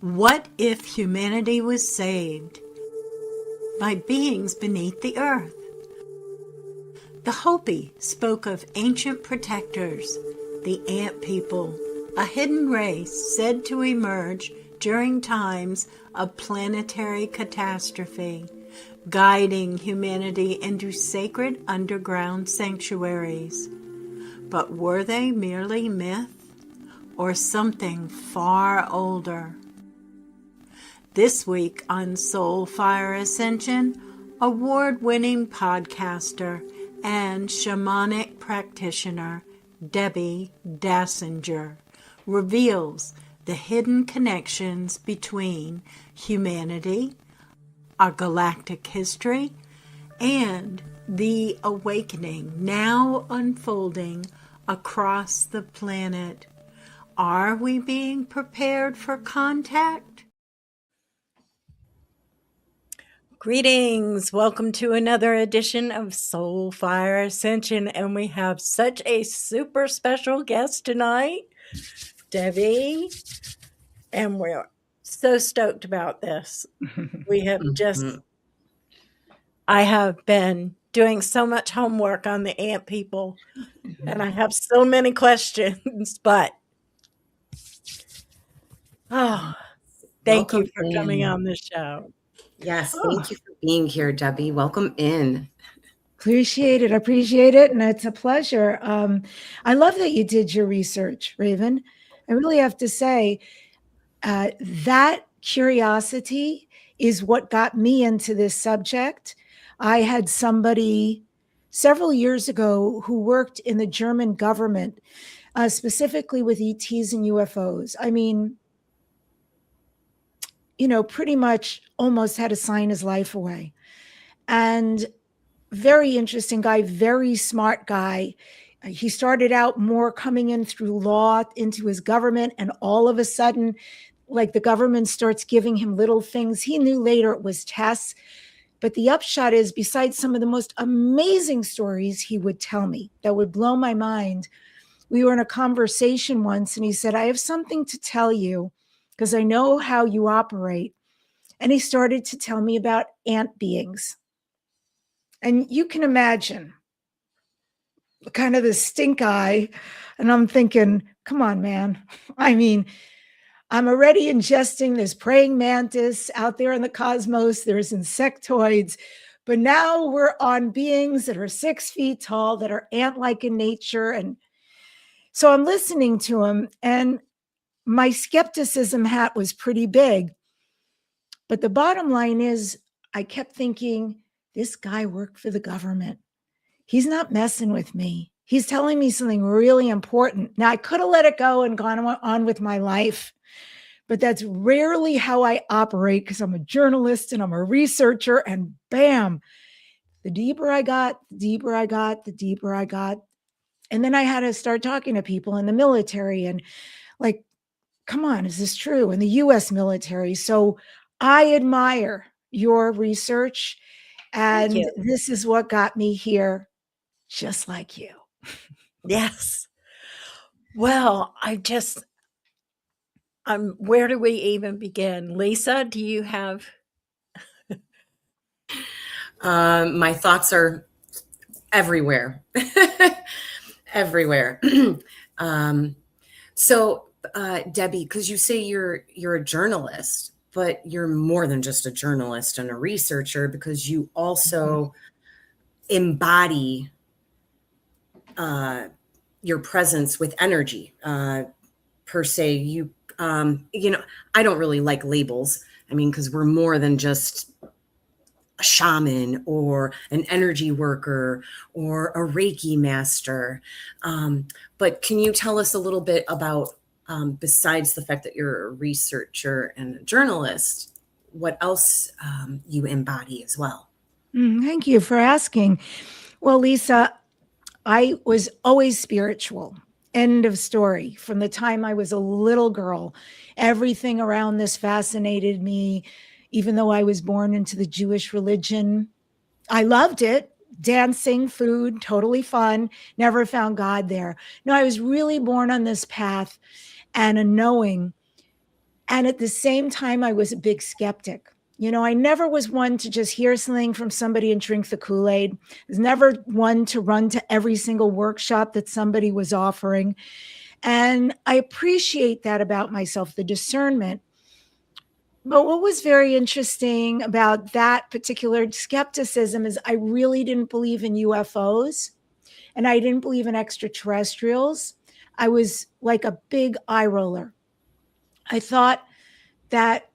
What if humanity was saved by beings beneath the earth? The Hopi spoke of ancient protectors, the Ant People, a hidden race said to emerge during times of planetary catastrophe, guiding humanity into sacred underground sanctuaries. But were they merely myth or something far older? This week on Soul Fire Ascension, award-winning podcaster and shamanic practitioner Debbi Dashinger reveals the hidden connections between humanity, our galactic history, and the awakening now unfolding across the planet. Are we being prepared for contact? Greetings. Welcome to another edition of Soul Fire Ascension. And we have such a super special guest tonight, Debbi. And we're so stoked about this. We have I have been doing so much homework on the Ant People, and I have so many questions, but thank you for coming on the show. Yes, thank you for being here, Debbi. Welcome in. Appreciate it. And it's a pleasure. I love that you did your research, Raven. I really have to say that curiosity is what got me into this subject. I had somebody several years ago who worked in the German government, specifically with ETs and UFOs. I mean, pretty much almost had to sign his life away. And very interesting guy, very smart guy. He started out more coming in through law into his government, and all of a sudden, like the government starts giving him little things. He knew later it was tests. But the upshot is, besides some of the most amazing stories he would tell me that would blow my mind, we were in a conversation once, and he said, I have something to tell you because I know how you operate. And he started to tell me about ant beings. And you can imagine kind of the stink eye. And I'm thinking, come on, man. I mean, I'm already ingesting this praying mantis out there in the cosmos. There's insectoids. But now we're on beings that are 6 feet tall, that are ant-like in nature. And so I'm listening to him, and my skepticism hat was pretty big. But the bottom line is, I kept thinking, this guy worked for the government. He's not messing with me. He's telling me something really important. Now, I could have let it go and gone on with my life, but that's rarely how I operate because I'm a journalist and I'm a researcher, and bam, the deeper I got. And then I had to start talking to people in the military and like, come on, is this true? In the US military. So I admire your research, and this is what got me here, just like you. Yes. Well, where do we even begin? Lisa, do you have? My thoughts are everywhere. Everywhere. So, Debbi, because you say you're a journalist, but you're more than just a journalist and a researcher, because you also embody your presence with energy, per se. You know, I don't really like labels. I mean, because we're more than just a shaman or an energy worker or a Reiki master. But can you tell us a little bit about, besides the fact that you're a researcher and a journalist, what else you embody as well? Thank you for asking. Well, Lisa, I was always spiritual. End of story. From the time I was a little girl, everything around this fascinated me. Even though I was born into the Jewish religion, I loved it. Dancing, food, totally fun. Never found God there. No, I was really born on this path and a knowing And at the same time, I was a big skeptic. I never was one to just hear something from somebody and drink the Kool-Aid. I was never one to run to every single workshop that somebody was offering. And I appreciate that about myself, the discernment. But what was very interesting about that particular skepticism is I really didn't believe in UFOs and I didn't believe in extraterrestrials. I was like a big eye roller. I thought that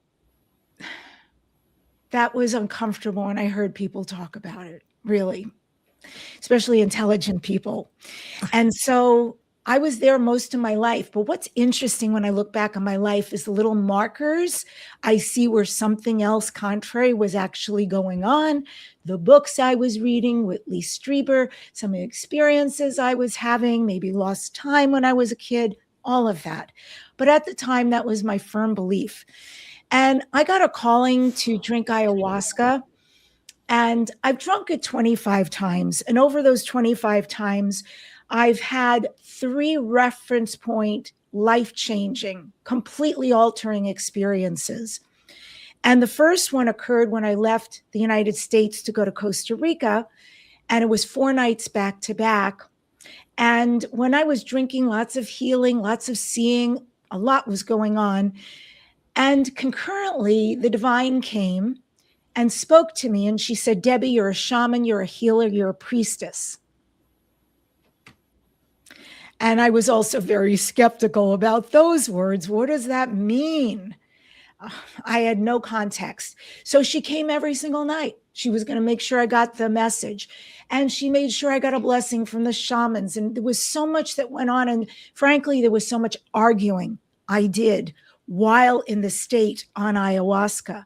was uncomfortable when I heard people talk about it, really, especially intelligent people. And so I was there most of my life. But what's interesting when I look back on my life is the little markers I see where something else contrary was actually going on. The books I was reading with Lee Strieber, some of the experiences I was having, maybe lost time when I was a kid, all of that. But at the time, that was my firm belief. And I got a calling to drink ayahuasca. And I've drunk it 25 times. And over those 25 times, I've had 3 reference point, life-changing, completely altering experiences. And the first one occurred when I left the United States to go to Costa Rica. And it was 4 nights back to back. And when I was drinking, lots of healing, lots of seeing, a lot was going on. And concurrently, the divine came and spoke to me. And she said, Debbi, you're a shaman, you're a healer, you're a priestess. And I was also very skeptical about those words. What does that mean? I had no context. So she came every single night. She was going to make sure I got the message. And she made sure I got a blessing from the shamans. And there was so much that went on. And frankly, there was so much arguing I did while in the state on ayahuasca.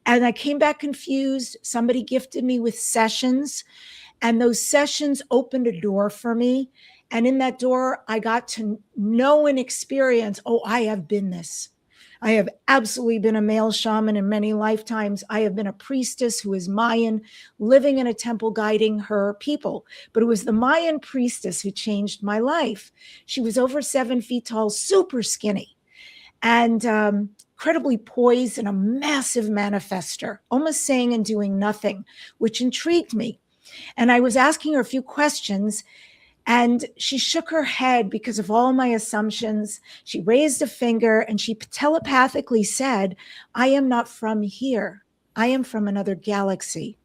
And I came back confused. Somebody gifted me with sessions. And those sessions opened a door for me. And in that door, I got to know and experience, oh, I have been this. I have absolutely been a male shaman in many lifetimes. I have been a priestess who is Mayan, living in a temple guiding her people. But it was the Mayan priestess who changed my life. She was over 7 feet tall, super skinny, and incredibly poised and a massive manifester, almost saying and doing nothing, which intrigued me. And I was asking her a few questions. And she shook her head because of all my assumptions. She raised a finger and she telepathically said, I am not from here. I am from another galaxy.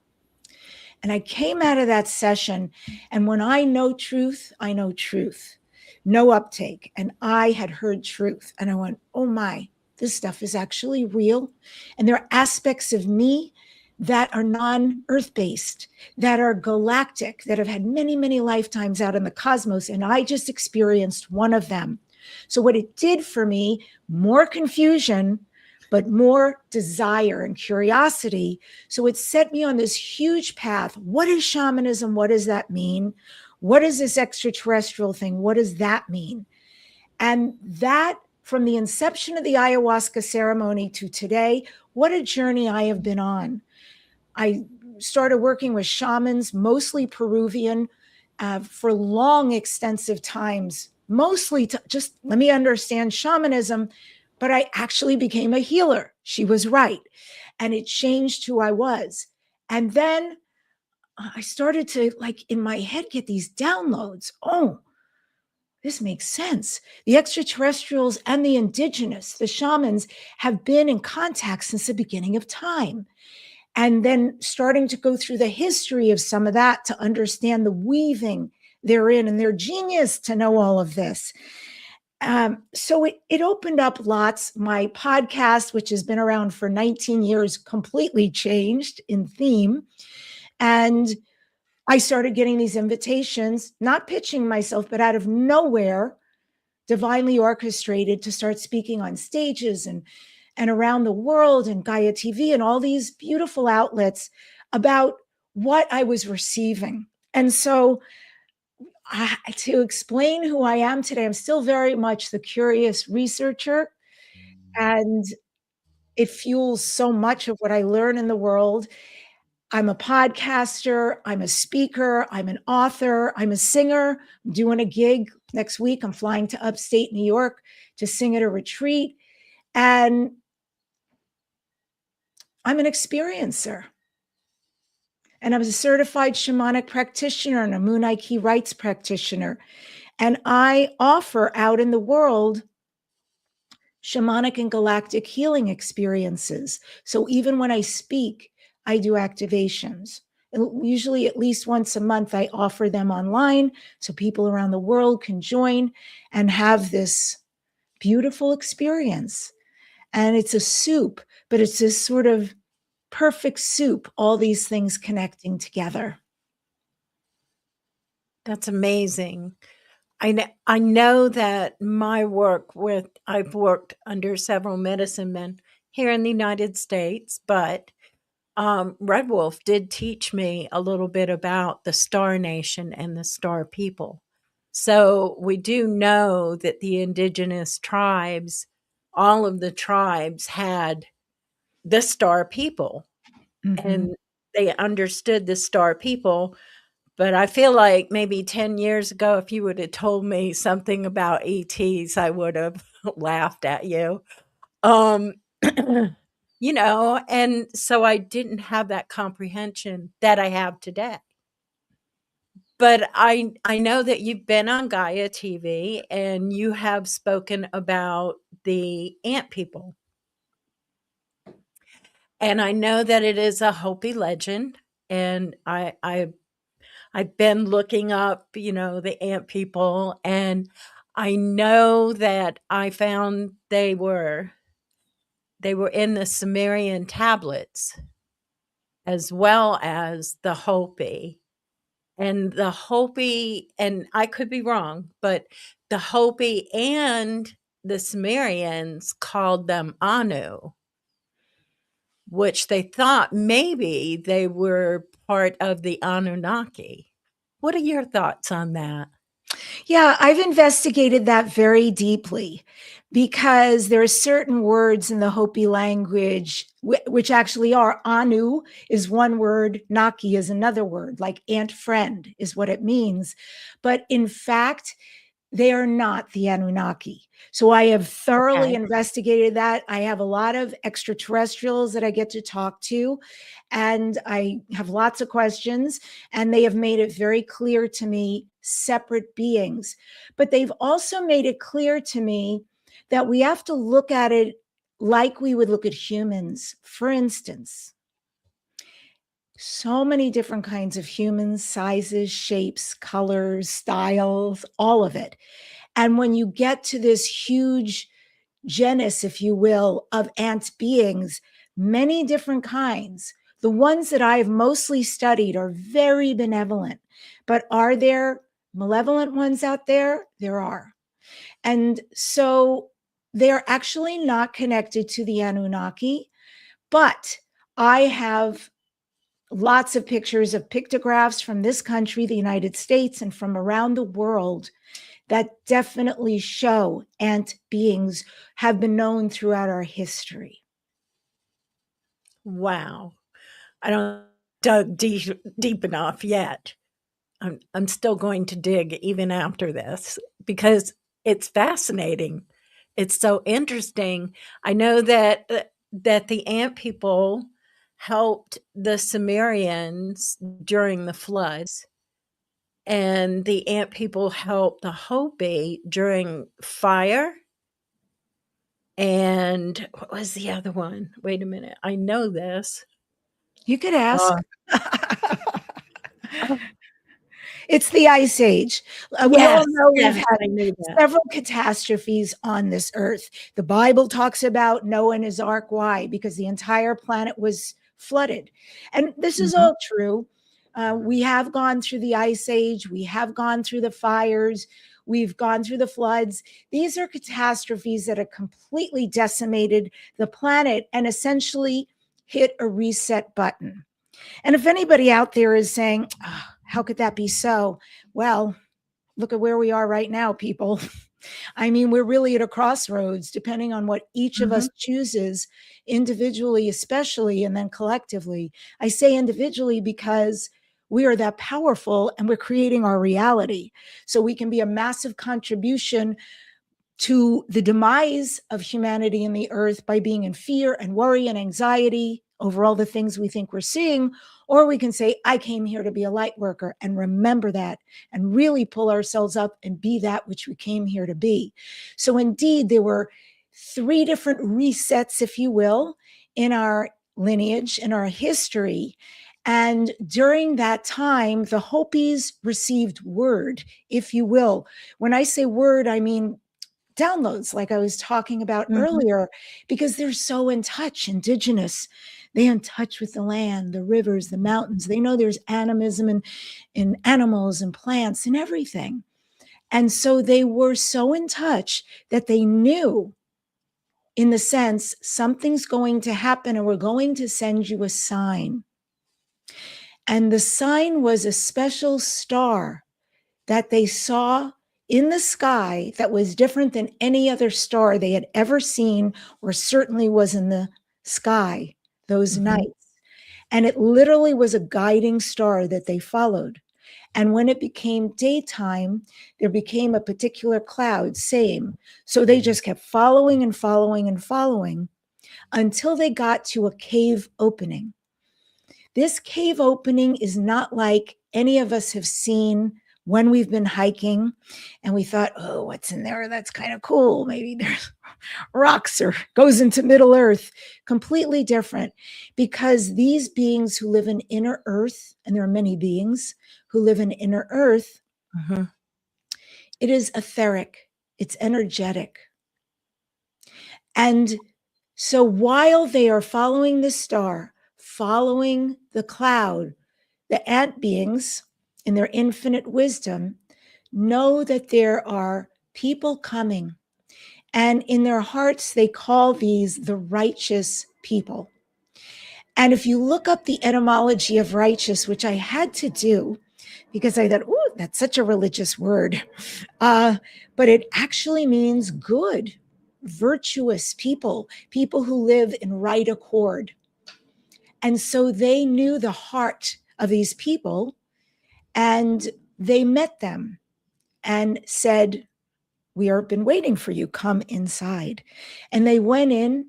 And I came out of that session. And when I know truth, I know truth. No uptake. And I had heard truth. And I went, oh my, this stuff is actually real. And there are aspects of me that are non-earth-based, that are galactic, that have had many, many lifetimes out in the cosmos, and I just experienced one of them. So what it did for me, more confusion, but more desire and curiosity. So it set me on this huge path. What is shamanism? What does that mean? What is this extraterrestrial thing? What does that mean? And that, from the inception of the ayahuasca ceremony to today, what a journey I have been on. I started working with shamans, mostly Peruvian, for long, extensive times, mostly to just let me understand shamanism, but I actually became a healer. She was right. And it changed who I was. And then I started to, like, in my head, get these downloads. Oh, this makes sense. The extraterrestrials and the indigenous, the shamans, have been in contact since the beginning of time. And then starting to go through the history of some of that to understand the weaving therein and their genius to know all of this. So it opened up lots. My podcast, which has been around for 19 years, completely changed in theme. And I started getting these invitations, not pitching myself, but out of nowhere, divinely orchestrated to start speaking on stages and around the world and Gaia TV and all these beautiful outlets about what I was receiving. And so to explain who I am today, I'm still very much the curious researcher, and it fuels so much of what I learn in the world. I'm a podcaster, I'm a speaker, I'm an author, I'm a singer. I'm doing a gig next week. I'm flying to upstate New York to sing at a retreat. And I'm an experiencer. And I'm a certified shamanic practitioner and a Moon Key rights practitioner. And I offer out in the world shamanic and galactic healing experiences. So even when I speak, I do activations. And usually at least once a month, I offer them online so people around the world can join and have this beautiful experience. And it's a soup, but it's this sort of perfect soup, all these things connecting together. That's amazing. I know that my work with, I've worked under several medicine men here in the United States, but Red Wolf did teach me a little bit about the Star Nation and the Star People. So we do know that the indigenous tribes, all of the tribes had the Star People, and they understood the Star People. But I feel like maybe 10 years ago, if you would have told me something about ETs, I would have laughed at you. You know, and so I didn't have that comprehension that I have today. But I know that you've been on Gaia TV and you have spoken about the ant people. And I know that it is a Hopi legend, and I've been looking up, you know, the ant people, and I know that I found they were in the Sumerian tablets as well as the Hopi. And the Hopi, and I could be wrong, but the Hopi and the Sumerians called them Anu, which they thought maybe they were part of the Anunnaki. What are your thoughts on that? Yeah, I've investigated that very deeply because there are certain words in the Hopi language which actually are Anu is one word, Naki is another word, like ant friend is what it means. But in fact, they are not the Anunnaki. So I have thoroughly Okay. investigated that. I have a lot of extraterrestrials that I get to talk to, and I have lots of questions, and they have made it very clear to me separate beings. But they've also made it clear to me that we have to look at it like we would look at humans. For instance, so many different kinds of humans, sizes, shapes, colors, styles, all of it. And when you get to this huge genus, if you will, of ant beings, many different kinds, the ones that I've mostly studied are very benevolent. But are there malevolent ones out there? There are. And so they're actually not connected to the Anunnaki, but I have lots of pictures of pictographs from this country, the United States, and from around the world that definitely show ant beings have been known throughout our history. Wow. I don't dug deep enough yet. I'm still going to dig even after this because it's fascinating. It's so interesting. I know that that the ant people helped the Sumerians during the floods, and the ant people helped the Hopi during fire. And what was the other one? Wait a minute. I know this. You could ask. Oh, It's the Ice Age. We all yes, know we've yes, had I knew that. several catastrophes on this earth. The Bible talks about Noah and his ark. Why? Because the entire planet was flooded. And this is all true. We have gone through the Ice Age. We have gone through the fires. We've gone through the floods. These are catastrophes that have completely decimated the planet and essentially hit a reset button. And if anybody out there is saying, oh, how could that be so? Well, look at where we are right now, people. I mean, we're really at a crossroads, depending on what each of us chooses individually, especially, and then collectively. I say individually because we are that powerful and we're creating our reality. So we can be a massive contribution to the demise of humanity and the earth by being in fear and worry and anxiety over all the things we think we're seeing. Or we can say, I came here to be a light worker, and remember that and really pull ourselves up and be that which we came here to be. So indeed, there were 3 different resets, if you will, in our lineage, in our history. And during that time, the Hopis received word, if you will. When I say word, I mean downloads, like I was talking about earlier, because they're so in touch, indigenous. They're in touch with the land, the rivers, the mountains. They know there's animism in animals and plants and everything. And so they were so in touch that they knew, in the sense, something's going to happen and we're going to send you a sign. And the sign was a special star that they saw in the sky that was different than any other star they had ever seen, or certainly was in the sky those nights. And it literally was a guiding star that they followed. And when it became daytime, there became a particular cloud, same. So they just kept following and following and following until they got to a cave opening. This cave opening is not like any of us have seen when we've been hiking and we thought, oh, what's in there? That's kind of cool. Maybe there's rocks or goes into Middle Earth. Completely different, because these beings who live in inner Earth, and there are many beings who live in inner Earth, it is etheric, it's energetic. And so while they are following the star, following the cloud, the ant beings, in their infinite wisdom, know that there are people coming. And in their hearts, they call these the righteous people. And if you look up the etymology of righteous, which I had to do because I thought, oh, that's such a religious word. But it actually means good, virtuous people, people who live in right accord. And so they knew the heart of these people, and they met them and said, we have been waiting for you, come inside. And they went in,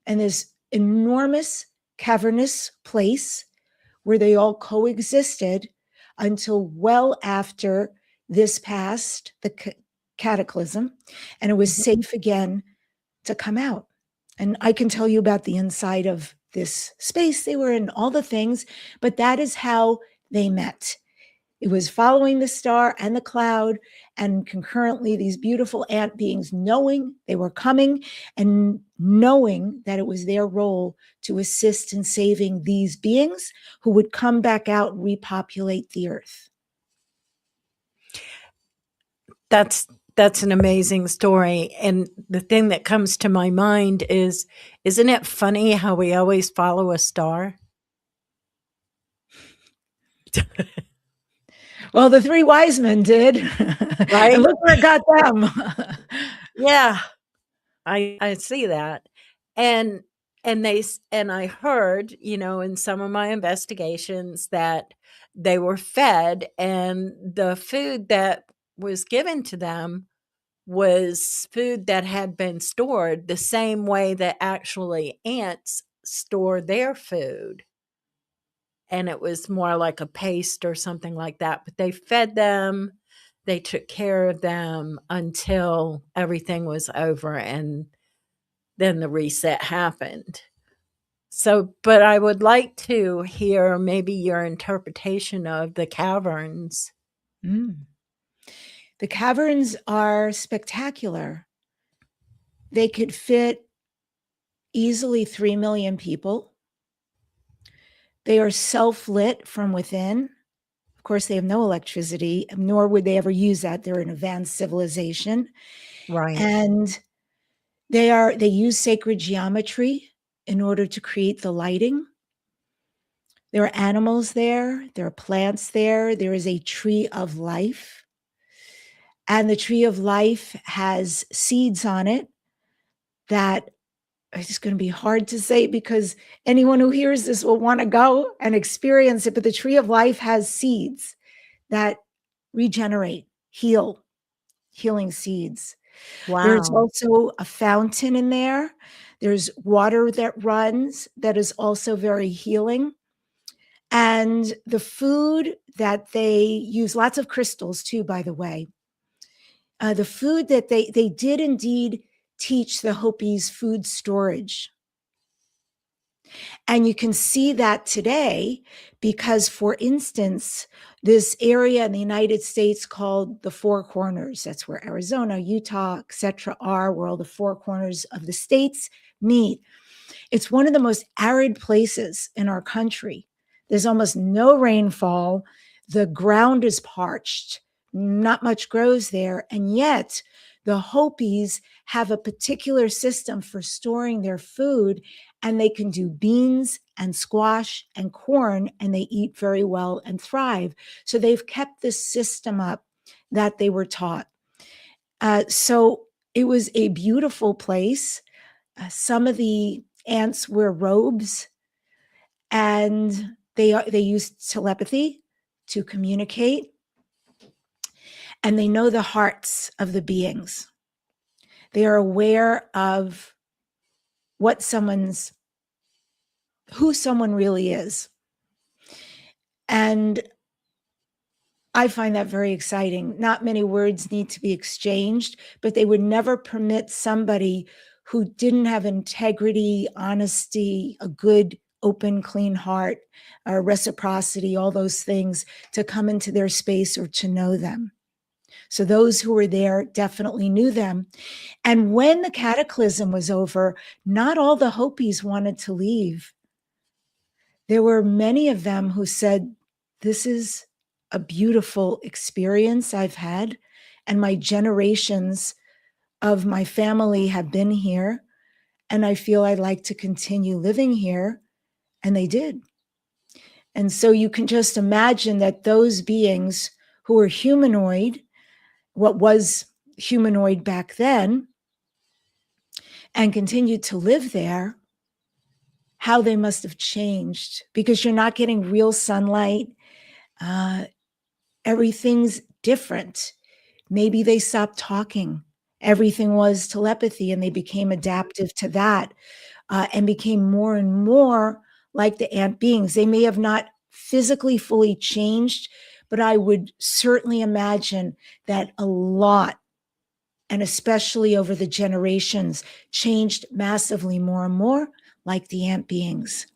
and this enormous cavernous place where they all coexisted until well after this passed, the cataclysm, and it was safe again to come out. And I can tell you about the inside of this space they were in, all the things, but that is how they met. It was following the star and the cloud, and concurrently these beautiful ant beings knowing they were coming and knowing that it was their role to assist in saving these beings who would come back out and repopulate the earth. That's an amazing story. And the thing that comes to my mind is, isn't it funny how we always follow a star? Well, the 3 wise men did. Right? And look where it got them. Yeah, I see that. And I heard, in some of my investigations, that they were fed, and the food that was given to them was food that had been stored the same way that actually ants store their food. And it was more like a paste or something like that. But they fed them, they took care of them until everything was over, and then the reset happened. So, but I would like to hear maybe your interpretation of the caverns. The caverns are spectacular. They could fit easily 3 million people. They are self-lit from within. Of course, they have no electricity, nor would they ever use that. They're an advanced civilization. Right. And they use sacred geometry in order to create the lighting. There are animals there. There are plants there. There is a tree of life. And the tree of life has seeds on it that it's going to be hard to say, because anyone who hears this will want to go and experience it. But the tree of life has seeds that regenerate, healing seeds. There's Wow. also a fountain in there. There's water that runs that is also very healing. And the food that they use, lots of crystals too, by the way. The food that they did indeed teach the Hopis food storage. And you can see that today because, for instance, this area in the United States called the Four Corners, that's where Arizona, Utah, etc. are, where all the four corners of the states meet. It's one of the most arid places in our country. There's almost no rainfall. The ground is parched. Not much grows there. And yet the Hopis have a particular system for storing their food, and they can do beans and squash and corn, and they eat very well and thrive. So they've kept this system up that they were taught. So it was a beautiful place. Some of the ants wear robes, and they use telepathy to communicate, and they know the hearts of the beings. They are aware of who someone really is. And I find that very exciting. Not many words need to be exchanged, but they would never permit somebody who didn't have integrity, honesty, a good, open, clean heart, reciprocity, all those things, to come into their space or to know them. So those who were there definitely knew them. And when the cataclysm was over, not all the Hopis wanted to leave. There were many of them who said, this is a beautiful experience I've had, and my generations of my family have been here, and I feel I'd like to continue living here. And they did. And so you can just imagine that those beings who were humanoid, what was humanoid back then, and continued to live there, how they must have changed, because you're not getting real sunlight. Everything's different. Maybe they stopped talking. Everything was telepathy, and they became adaptive to that, and became more and more like the ant beings. They may have not physically fully changed, but I would certainly imagine that a lot, and especially over the generations, changed massively more and more like the ant beings.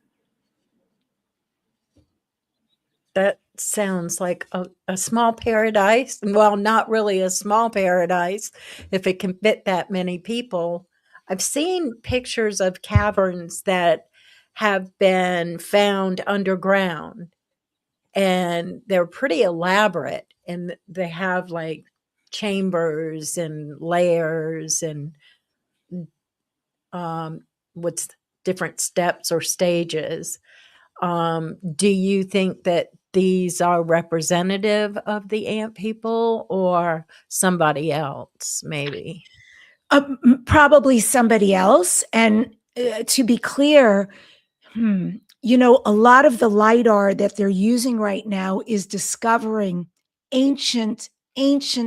That sounds like a small paradise. Well, not really a small paradise if it can fit that many people. I've seen pictures of caverns that have been found underground, and they're pretty elaborate, and they have like chambers and layers and what's different steps or stages. Do you think that these are representative of the ant people or somebody else, maybe? Probably somebody else. And to be clear, a lot of the LIDAR that they're using right now is discovering ancient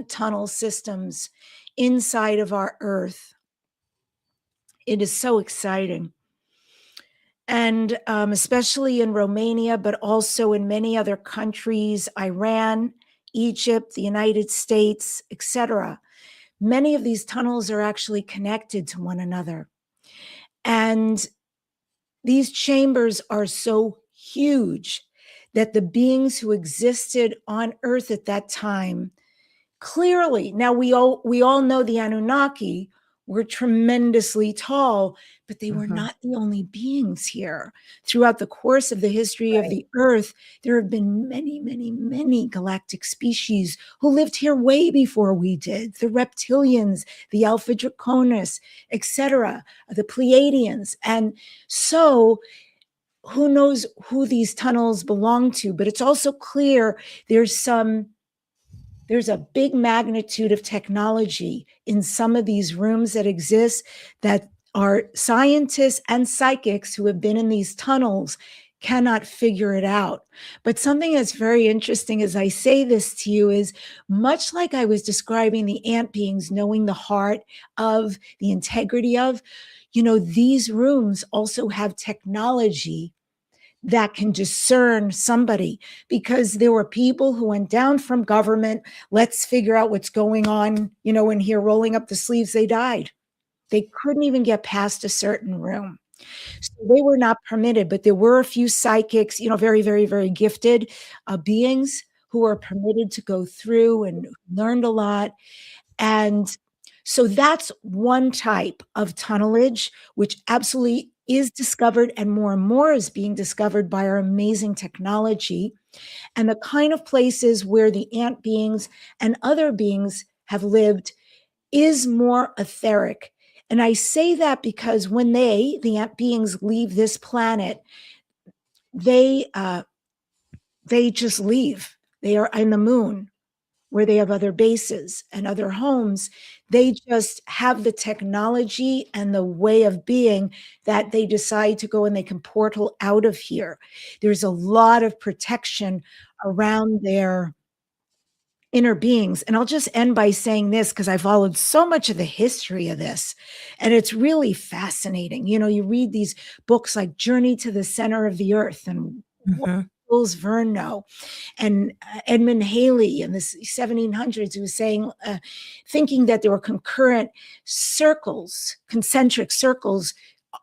tunnel systems inside of our Earth. It is so exciting. And especially in Romania, but also in many other countries, Iran, Egypt, the United States, etc. Many of these tunnels are actually connected to one another. And these chambers are so huge that the beings who existed on Earth at that time, clearly, now we all know the Anunnaki were tremendously tall, but they were not the only beings here. Throughout the course of the history of the Earth, there have been many, many, many galactic species who lived here way before we did. The reptilians, the Alpha Draconis, etc., the Pleiadians. And so who knows who these tunnels belong to, but it's also clear there's a big magnitude of technology in some of these rooms that exist that are scientists and psychics who have been in these tunnels cannot figure it out. But something that's very interesting as I say this to you is much like I was describing the ant beings knowing the heart of, the integrity of, these rooms also have technology that can discern somebody, because there were people who went down from government, let's figure out what's going on, in here, rolling up the sleeves, they died. They couldn't even get past a certain room. So they were not permitted, but there were a few psychics, very, very, very gifted beings who were permitted to go through and learned a lot. And so that's one type of tunnelage, which absolutely is discovered and more is being discovered by our amazing technology, and the kind of places where the ant beings and other beings have lived is more etheric. And I say that because when the ant beings, leave this planet, they just leave. They are in the moon, where they have other bases and other homes. They just have the technology and the way of being that they decide to go, and they can portal out of here. There's a lot of protection around their inner beings. And I'll just end by saying this, because I followed so much of the history of this, and it's really fascinating. You read these books like Journey to the Center of the Earth and Jules Verne and Edmund Halley in the 1700s, who was saying, thinking that there were concurrent circles, concentric circles.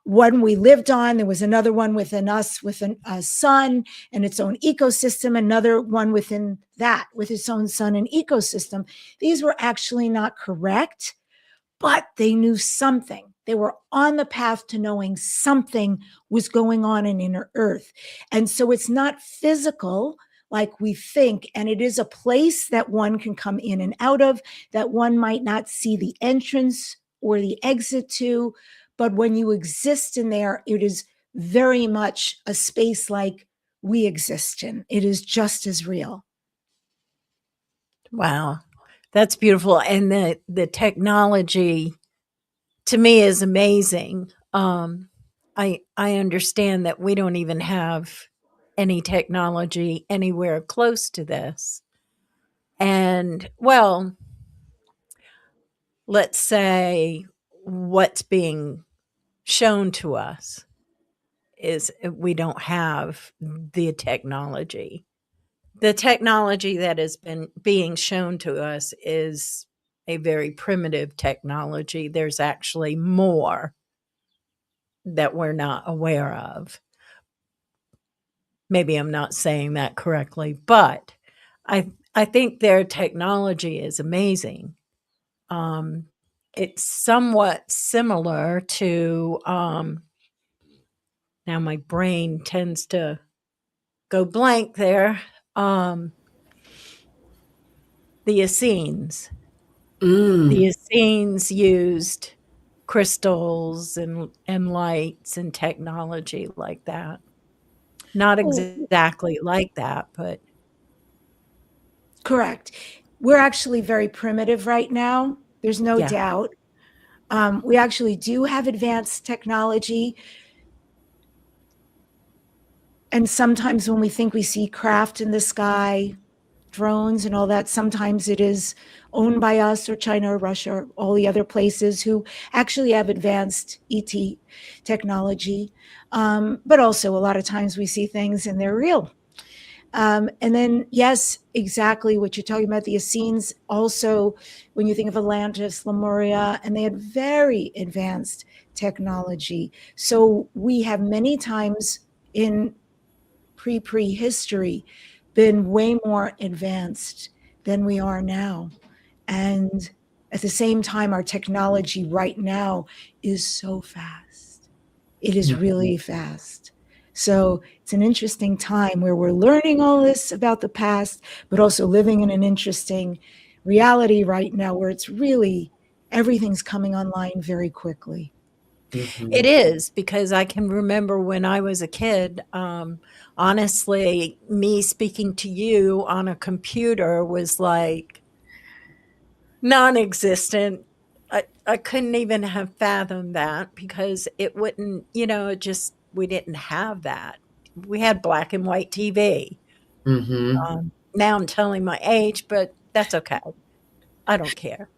One we lived on, there was another one within us with a sun and its own ecosystem, another one within that with its own sun and ecosystem. These were actually not correct, but they knew something. They were on the path to knowing something was going on in inner earth. And so it's not physical like we think, and it is a place that one can come in and out of, that one might not see the entrance or the exit to. But when you exist in there, it is very much a space like we exist in. It is just as real. Wow. That's beautiful. And the technology to me is amazing. I understand that we don't even have any technology anywhere close to this. And well, let's say what's being shown to us is we don't have the technology. The technology that has been being shown to us is a very primitive technology. There's actually more that we're not aware of. Maybe I'm not saying that correctly, but I think their technology is amazing. It's somewhat similar to now my brain tends to go blank there. The Essenes. The Essenes used crystals and lights and technology like that. Not exactly like that, but Correct. We're actually very primitive right now. There's no yeah. doubt. We actually do have advanced technology. And sometimes when we think we see craft in the sky, drones and all that, sometimes it is owned by us or China or Russia or all the other places who actually have advanced ET technology. But also a lot of times we see things and they're real. And then, yes, exactly what you're talking about. The Essenes also, when you think of Atlantis, Lemuria, and they had very advanced technology. So we have many times in prehistory been way more advanced than we are now. And at the same time, our technology right now is so fast. It is really fast. So it's an interesting time where we're learning all this about the past, but also living in an interesting reality right now where it's really, everything's coming online very quickly. It is, because I can remember when I was a kid, honestly, me speaking to you on a computer was like non-existent. I couldn't even have fathomed that, because it wouldn't, it just, we didn't have that. we had black and white TV. Mm-hmm. Now I'm telling my age, but that's okay. I don't care.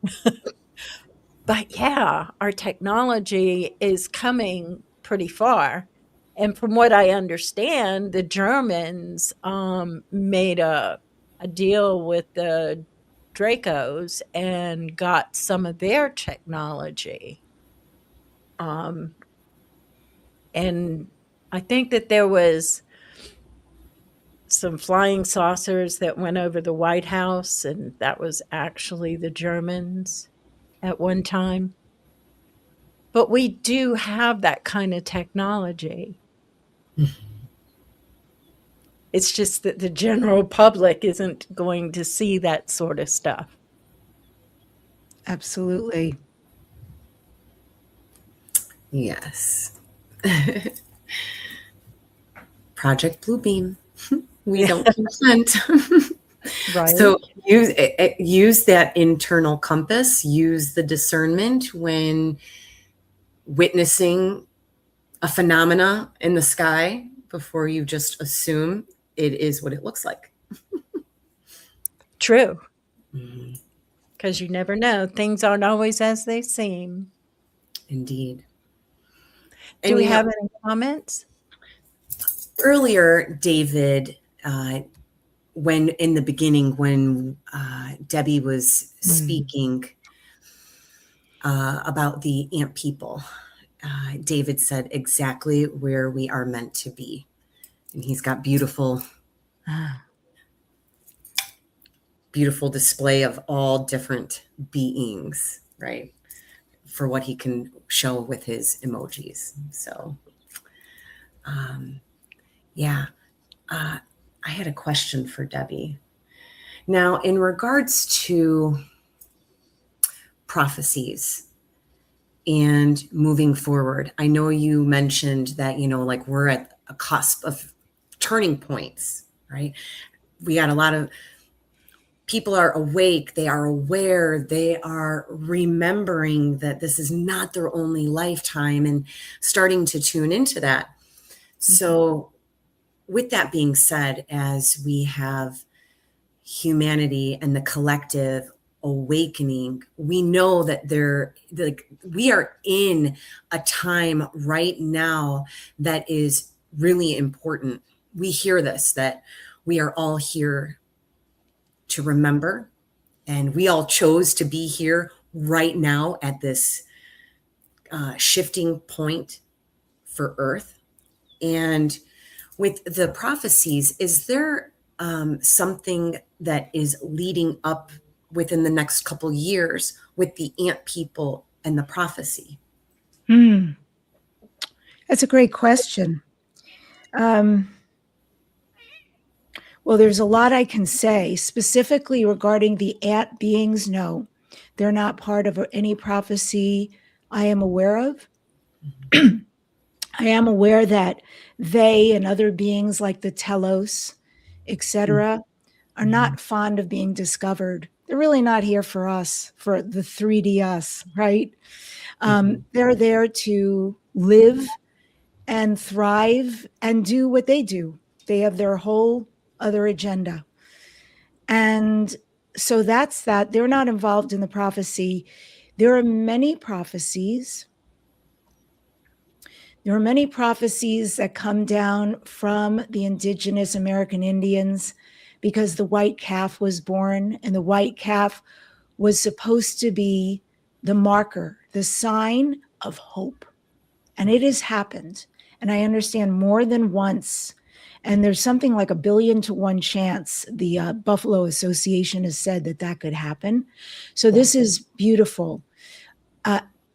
But yeah, our technology is coming pretty far. And from what I understand, the Germans made a deal with the Dracos and got some of their technology. Um, and I think that there was some flying saucers that went over the White House, and that was actually the Germans at one time. But we do have that kind of technology. It's just that the general public isn't going to see that sort of stuff. Absolutely. Yes. Project Bluebeam. We don't consent. Right. So use that internal compass, use the discernment when witnessing a phenomena in the sky before you just assume it is what it looks like. True. Because you never know. Things aren't always as they seem. Indeed. Do we have any comments? Earlier, David, when in the beginning, when Debbi was speaking about the ant people, David said exactly where we are meant to be. And he's got beautiful display of all different beings, right? For what he can show with his emojis. So, I had a question for Debbi. Now, in regards to prophecies and moving forward, I know you mentioned that, like we're at a cusp of turning points, right? We got a lot of people are awake, they are aware, they are remembering that this is not their only lifetime and starting to tune into that. So with that being said, as we have humanity and the collective awakening, we know that we are in a time right now that is really important. We hear this, that we are all here to remember, and we all chose to be here right now at this shifting point for Earth. And with the prophecies, is there something that is leading up within the next couple years with the ant people and the prophecy? That's a great question. Well, there's a lot I can say specifically regarding the ant beings. No, they're not part of any prophecy I am aware of. I am aware that they and other beings like the Telos, etc., are not fond of being discovered. They're really not here for us, for the 3D us, right? They're there to live and thrive and do what they do. They have their whole other agenda. And so that's that. They're not involved in the prophecy. There are many prophecies. There are many prophecies that come down from the indigenous American Indians because the white calf was born, and the white calf was supposed to be the marker, the sign of hope. And it has happened. And I understand more than once. And there's something like 1 billion to 1 chance. The Buffalo Association has said that could happen. So this is beautiful.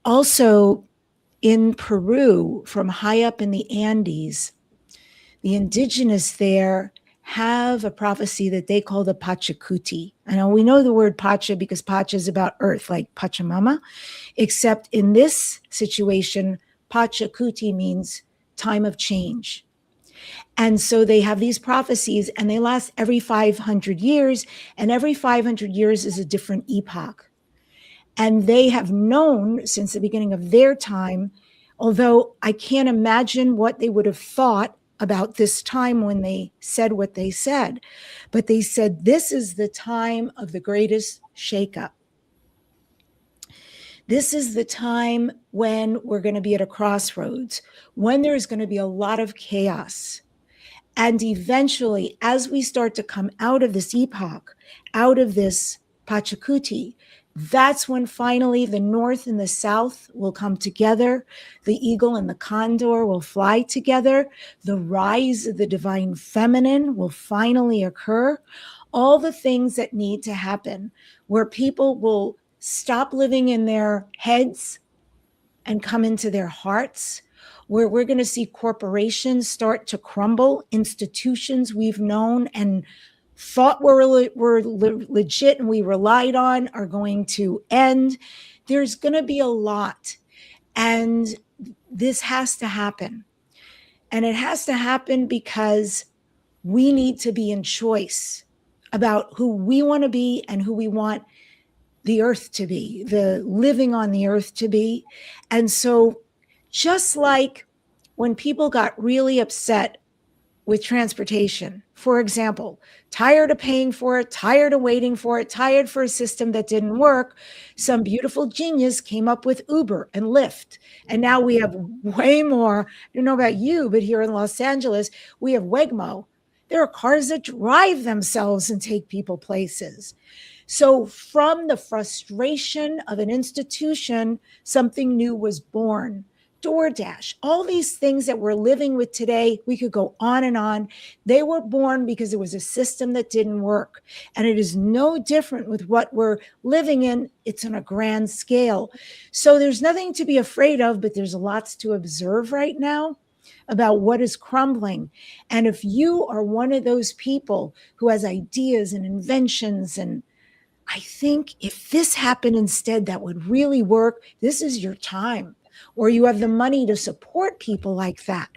Also, in Peru, from high up in the Andes, the indigenous there have a prophecy that they call the Pachacuti. I know we know the word Pacha because Pacha is about earth, like Pachamama, except in this situation, Pachacuti means time of change. And so they have these prophecies, and they last every 500 years, and every 500 years is a different epoch. And they have known since the beginning of their time, although I can't imagine what they would have thought about this time when they said what they said, but they said this is the time of the greatest shakeup. This is the time when we're going to be at a crossroads, when there's going to be a lot of chaos. And eventually, as we start to come out of this epoch, out of this Pachacuti, that's when finally the North and the South will come together. The eagle and the condor will fly together. The rise of the divine feminine will finally occur. All the things that need to happen, where people will stop living in their heads and come into their hearts, where we're going to see corporations start to crumble, institutions we've known and thought were legit and we relied on are going to end. There's going to be a lot. And this has to happen. And it has to happen because we need to be in choice about who we want to be and who we want the earth to be, the living on the earth to be. And so just like when people got really upset with transportation, for example, tired of paying for it, tired of waiting for it, tired for a system that didn't work, some beautiful genius came up with Uber and Lyft. And now we have way more. I don't know about you, but here in Los Angeles, we have Waymo. There are cars that drive themselves and take people places. So from the frustration of an institution, something new was born. DoorDash, all these things that we're living with today, we could go on and on. They were born because it was a system that didn't work. And it is no different with what we're living in. It's on a grand scale. So there's nothing to be afraid of, but there's lots to observe right now about what is crumbling. And if you are one of those people who has ideas and inventions, and I think if this happened instead, that would really work, this is your time. Or you have the money to support people like that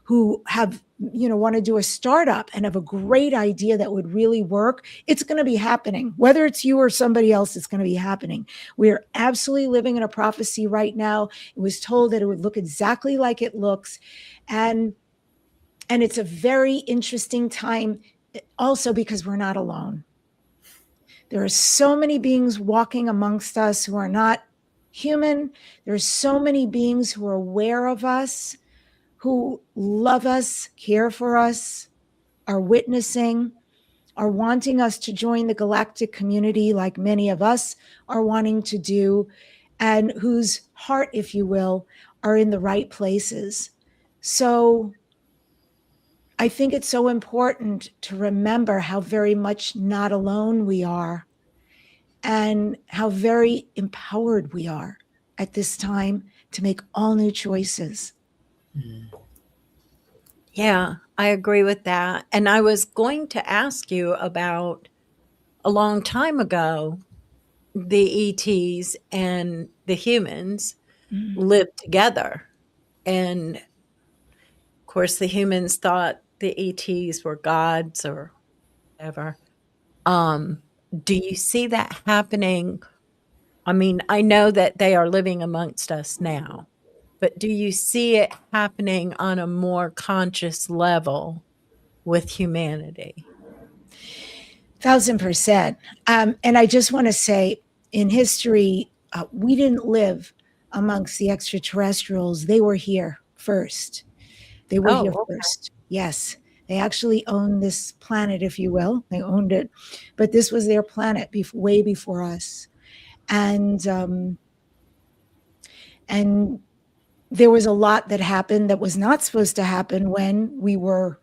who have, want to do a startup and have a great idea that would really work. It's going to be happening. Whether it's you or somebody else, it's going to be happening. We are absolutely living in a prophecy right now. It was told that it would look exactly like it looks. And it's a very interesting time also because we're not alone. There are so many beings walking amongst us who are not human. There's so many beings who are aware of us, who love us, care for us, are witnessing, are wanting us to join the galactic community like many of us are wanting to do, and whose heart, if you will, are in the right places. So I think it's so important to remember how very much not alone we are, and how very empowered we are at this time to make all new choices. Yeah, I agree with that. And I was going to ask you about a long time ago, the ETs and the humans lived together. And of course, the humans thought the ETs were gods or whatever. Do you see that happening? I mean, I know that they are living amongst us now, but do you see it happening on a more conscious level with humanity? 1,000%. And I just want to say, in history, we didn't live amongst the extraterrestrials. They were here first. They were here first. Yes. They actually owned this planet, if you will. They owned it. But this was their planet way before us. And there was a lot that happened that was not supposed to happen when we were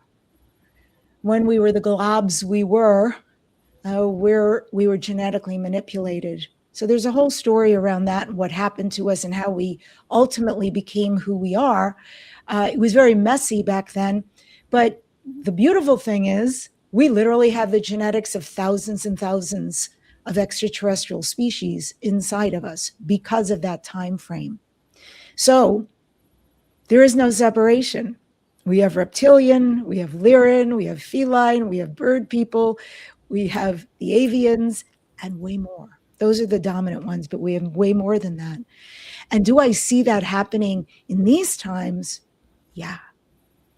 the globs we were genetically manipulated. So there's a whole story around that and what happened to us and how we ultimately became who we are. It was very messy back then, but the beautiful thing is we literally have the genetics of thousands and thousands of extraterrestrial species inside of us because of that time frame. So there is no separation. We have reptilian, we have Lyran, we have feline, we have bird people, we have the avians, and way more. Those are the dominant ones, but we have way more than that. And do I see that happening in these times? Yeah.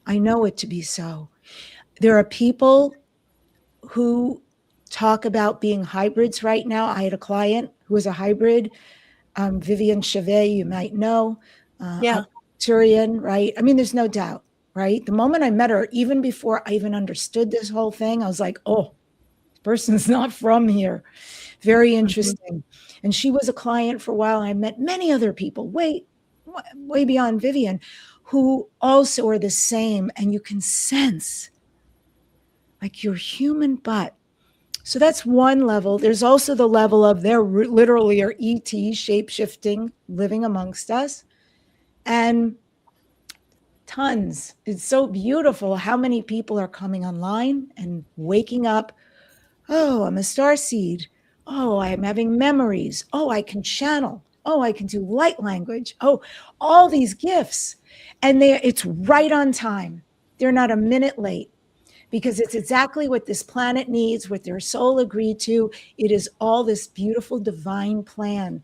I know it to be so. There are people who talk about being hybrids right now. I had a client who was a hybrid, Vivian Chevet, you might know, Yeah. Arcturian, right? I mean, there's no doubt, right? The moment I met her, even before I even understood this whole thing, I was like, oh, this person's not from here. Very interesting. And she was a client for a while. And I met many other people way beyond Vivian who also are the same. And you can sense like your human butt. So that's one level. There's also the level of they're literally are ET shape-shifting, living amongst us. And tons. It's so beautiful how many people are coming online and waking up. Oh, I'm a starseed. Oh, I'm having memories. Oh, I can channel. Oh, I can do light language. Oh, all these gifts. And it's right on time. They're not a minute late because it's exactly what this planet needs, what their soul agreed to. It is all this beautiful divine plan.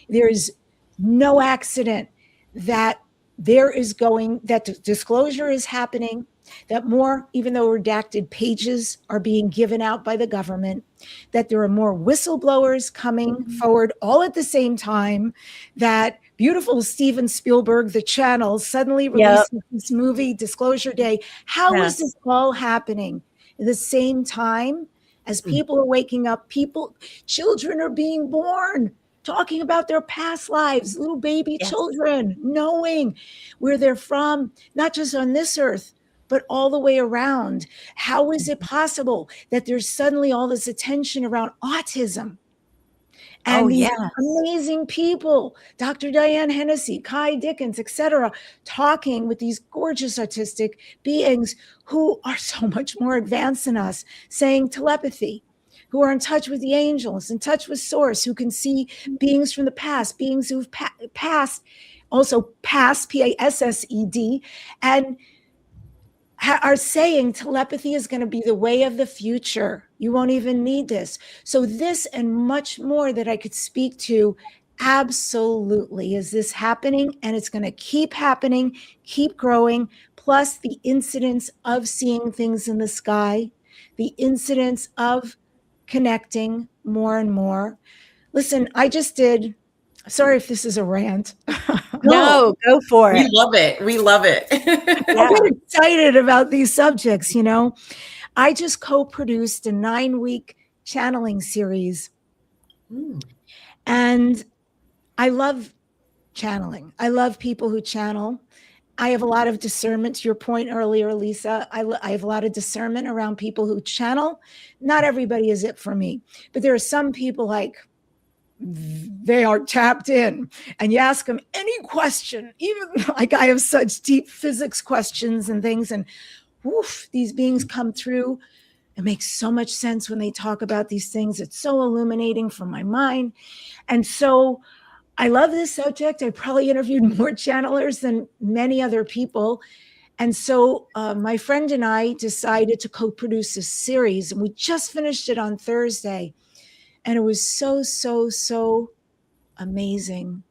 There is no accident that that disclosure is happening, that more, even though redacted pages are being given out by the government, that there are more whistleblowers coming forward all at the same time, that beautiful Steven Spielberg, the channel, suddenly releases this movie, Disclosure Day. How is this all happening at the same time as people are waking up? Children are being born, talking about their past lives, little baby children, knowing where they're from, not just on this earth, but all the way around. How is it possible that there's suddenly all this attention around autism? And these amazing people, Dr. Diane Hennessy, Kai Dickens, etc., talking with these gorgeous artistic beings who are so much more advanced than us, saying telepathy, who are in touch with the angels, in touch with source, who can see beings from the past, beings who've passed, also past, P-A-S-S-E-D, and are saying telepathy is going to be the way of the future. You won't even need this. So this and much more that I could speak to, absolutely, is this happening, and it's going to keep happening, keep growing, plus the incidence of seeing things in the sky, the incidence of connecting more and more. Listen, I just did, sorry if this is a rant. No, go for it. We love it. We love it. I get excited about these subjects, you know. I just co-produced a 9-week channeling series. And I love channeling. I love people who channel. I have a lot of discernment, to your point earlier, Lisa. I have a lot of discernment around people who channel. Not everybody is it for me, but there are some people like they are tapped in, and you ask them any question, even like I have such deep physics questions and things, and woof, these beings come through. It makes so much sense when they talk about these things. It's so illuminating for my mind. And so I love this subject. I probably interviewed more channelers than many other people. And so my friend and I decided to co-produce a series, and we just finished it on Thursday. And it was so amazing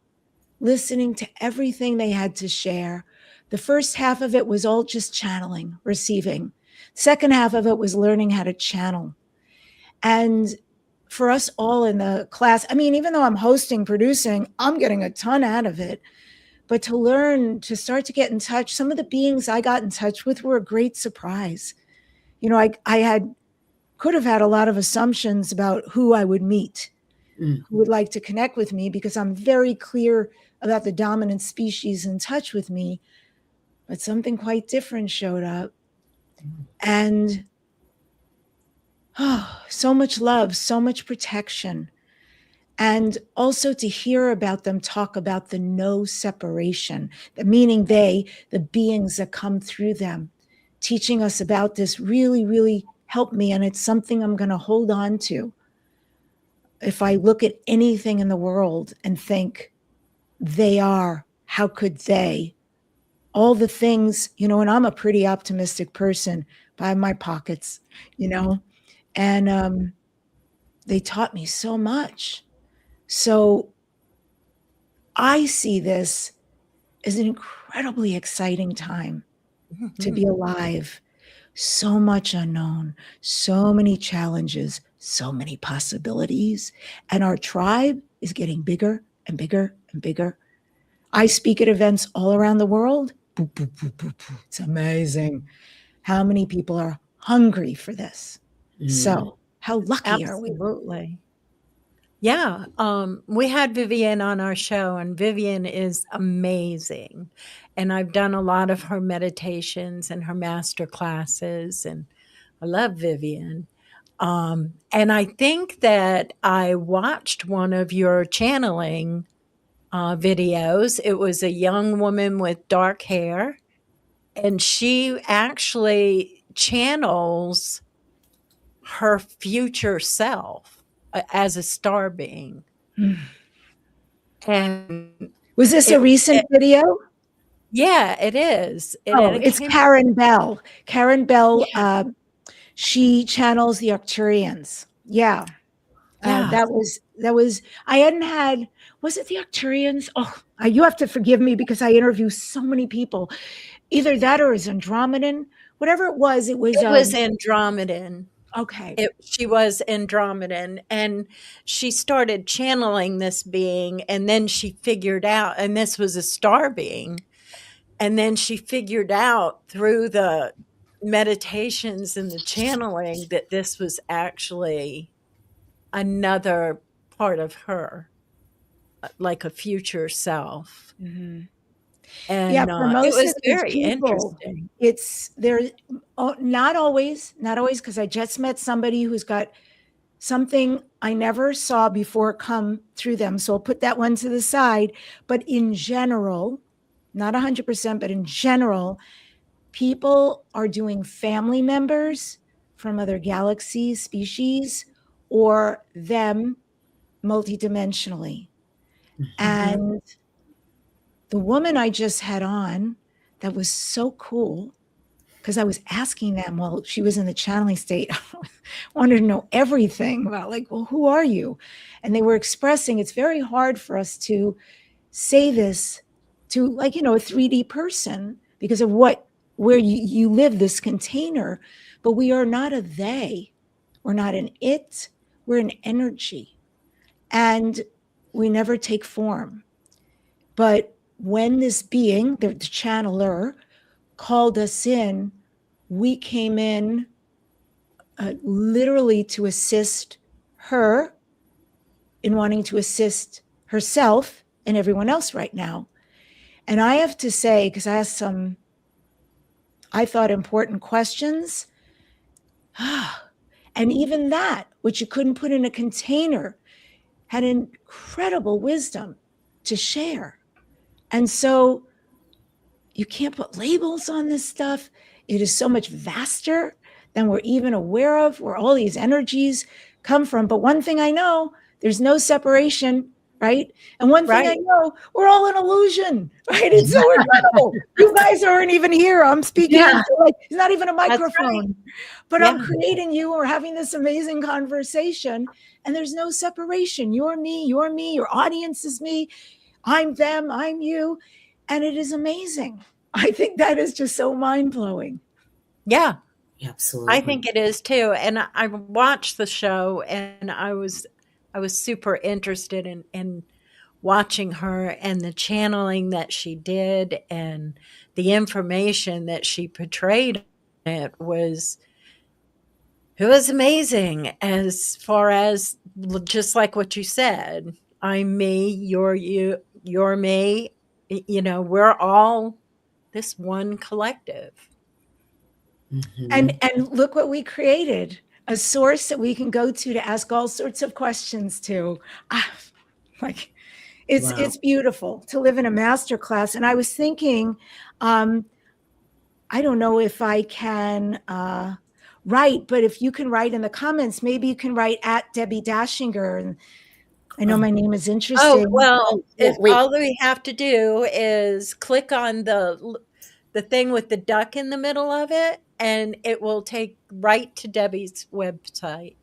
listening to everything they had to share. The first half of it was all just channeling, receiving. Second half of it was learning how to channel. And for us all in the class, I mean, even though I'm hosting, producing, I'm getting a ton out of it. But to learn, to start to get in touch, some of the beings I got in touch with were a great surprise. You know, I could have had a lot of assumptions about who I would meet, who would like to connect with me, because I'm very clear about the dominant species in touch with me. But something quite different showed up. And so much love, so much protection. And also to hear about them talk about the no separation, meaning the beings that come through them, teaching us about this really helped me. And it's something I'm going to hold on to. If I look at anything in the world and think they are, how could they? All the things, you know, and I'm a pretty optimistic person by my pockets, you know, and they taught me so much. So I see this as an incredibly exciting time. to be alive. So much unknown, so many challenges, so many possibilities. And our tribe is getting bigger and bigger and bigger. I speak at events all around the world. Boop, boop, boop, boop, boop. It's amazing how many people are hungry for this. So how lucky are we? Absolutely. Yeah. We had Vivian on our show, and Vivian is amazing. And I've done a lot of her meditations and her master classes, and I love Vivian. And I think that I watched one of your channeling videos. It was a young woman with dark hair, and she actually channels her future self as a star being. And Was this a recent video? Yeah, it is. It's Karen Bell. Karen Bell, she channels the Arcturians. Yeah. That was, I hadn't had, was it the Arcturians? Oh, you have to forgive me because I interview so many people. Either that or is Andromedan, whatever it was. It was Andromedan. Okay. She was Andromedan, and she started channeling this being, and then she figured out, and this was a star being, and then she figured out through the meditations and the channeling that this was actually another part of her, like a future self. Mm-hmm. And for most it was of these very people, interesting. It's there, not always, because I just met somebody who's got something I never saw before come through them. So I'll put that one to the side. But in general, not 100%, but in general, people are doing family members from other galaxies, species, or them multidimensionally. And the woman I just had on that was so cool, because I was asking them while she was in the channeling state, I wanted to know everything about, like, well, who are you? And they were expressing, it's very hard for us to say this to, like, a 3D person because of where you live, this container, but we are not a they. We're not an it. We're an energy. And we never take form. But when this being, the channeler, called us in, we came in literally to assist her in wanting to assist herself and everyone else right now. And I have to say, because I asked some, I thought, important questions, and even that, which you couldn't put in a container, had incredible wisdom to share. And so you can't put labels on this stuff. It is so much vaster than we're even aware of, where all these energies come from. But one thing I know, there's no separation, right? And one thing I know, we're all an illusion, right? It's so incredible. You guys aren't even here. I'm speaking, like, it's not even a microphone, but I'm creating you. We're having this amazing conversation, and there's no separation. You're me, your audience is me. I'm them, I'm you. And it is amazing. I think that is just so mind-blowing. Yeah. Absolutely. I think it is too. And I watched the show, and I was super interested in watching her, and the channeling that she did and the information that she portrayed. It was amazing, as far as just like what you said. I'm me, you're you, you're me. We're all this one collective. And look what we created, a source that we can go to ask all sorts of questions to. It's beautiful to live in a masterclass. And I was thinking, I don't know if I can write, but if you can write in the comments, maybe you can write at Debbi Dashinger. And I know my name is interesting. Oh, well, all we have to do is click on the thing with the duck in the middle of it, and it will take right to Debbi's website.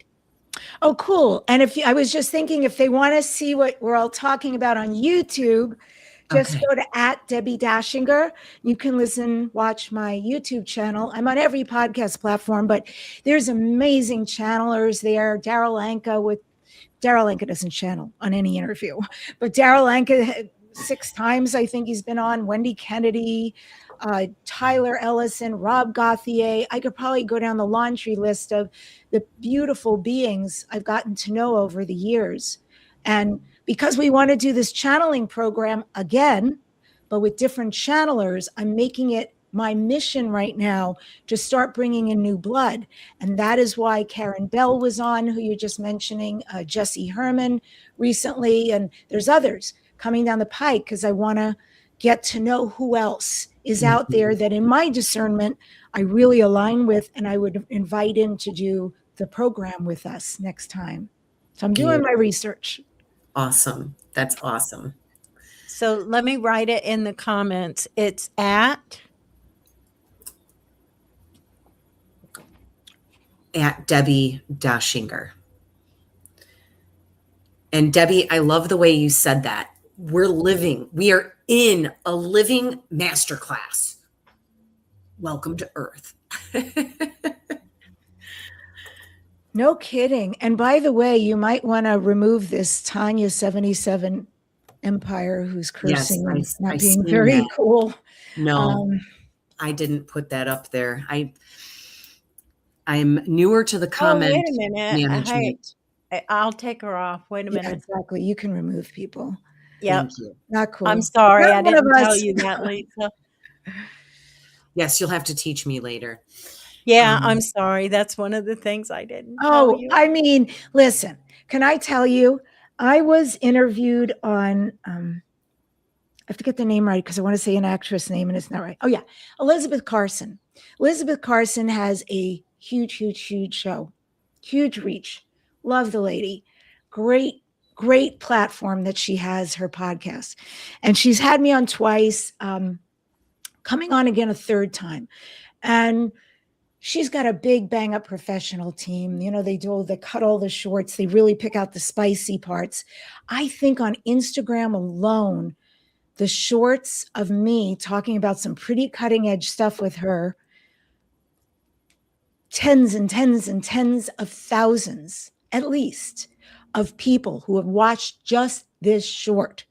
Oh, cool. And I was just thinking, if they want to see what we're all talking about on YouTube, Just Okay. go to @Debbi Dashinger. You can watch my YouTube channel. I'm on every podcast platform, but there's amazing channelers there. Daryl Anka doesn't channel on any interview, but Daryl Anka 6 times I think he's been on. Wendy Kennedy, Tyler Ellison, Rob Gauthier. I could probably go down the laundry list of the beautiful beings I've gotten to know over the years. And because we want to do this channeling program again, but with different channelers, I'm making it my mission right now to start bringing in new blood. And that is why Karen Bell was on, who you're just mentioning, Jesse Herman recently, and there's others coming down the pike, because I want to get to know who else is out there that in my discernment I really align with, and I would invite in to do the program with us next time. So I'm doing my research. Awesome. That's awesome. So let me write it in the comments. It's at Debbi Dashinger. And Debbie, I love the way you said that. We are in a living masterclass. Welcome to Earth. No kidding. And by the way, you might want to remove this Tanya 77 Empire who's cursing and not being very cool. No, I didn't put that up there. I'm newer to the comment wait a minute. management. Hey, I'll take her off. Wait a minute. Exactly. You can remove people. Yep. Thank you. Not cool. I'm sorry. Not I didn't tell you that, Lisa. Yes, you'll have to teach me later. Yeah, I'm sorry. That's one of the things I didn't tell you. I mean, listen, can I tell you, I was interviewed on, I forget the name right because I want to say an actress name and it's not right. Oh yeah, Elizabeth Carson. Elizabeth Carson has a huge show, huge reach. Love the lady. Great platform that she has, her podcast. And she's had me on twice, coming on again a third time. And she's got a big bang up professional team. You know, they cut all the shorts. They really pick out the spicy parts. I think on Instagram alone, the shorts of me talking about some pretty cutting edge stuff with her, tens and tens and tens of thousands, at least, of people who have watched just this short.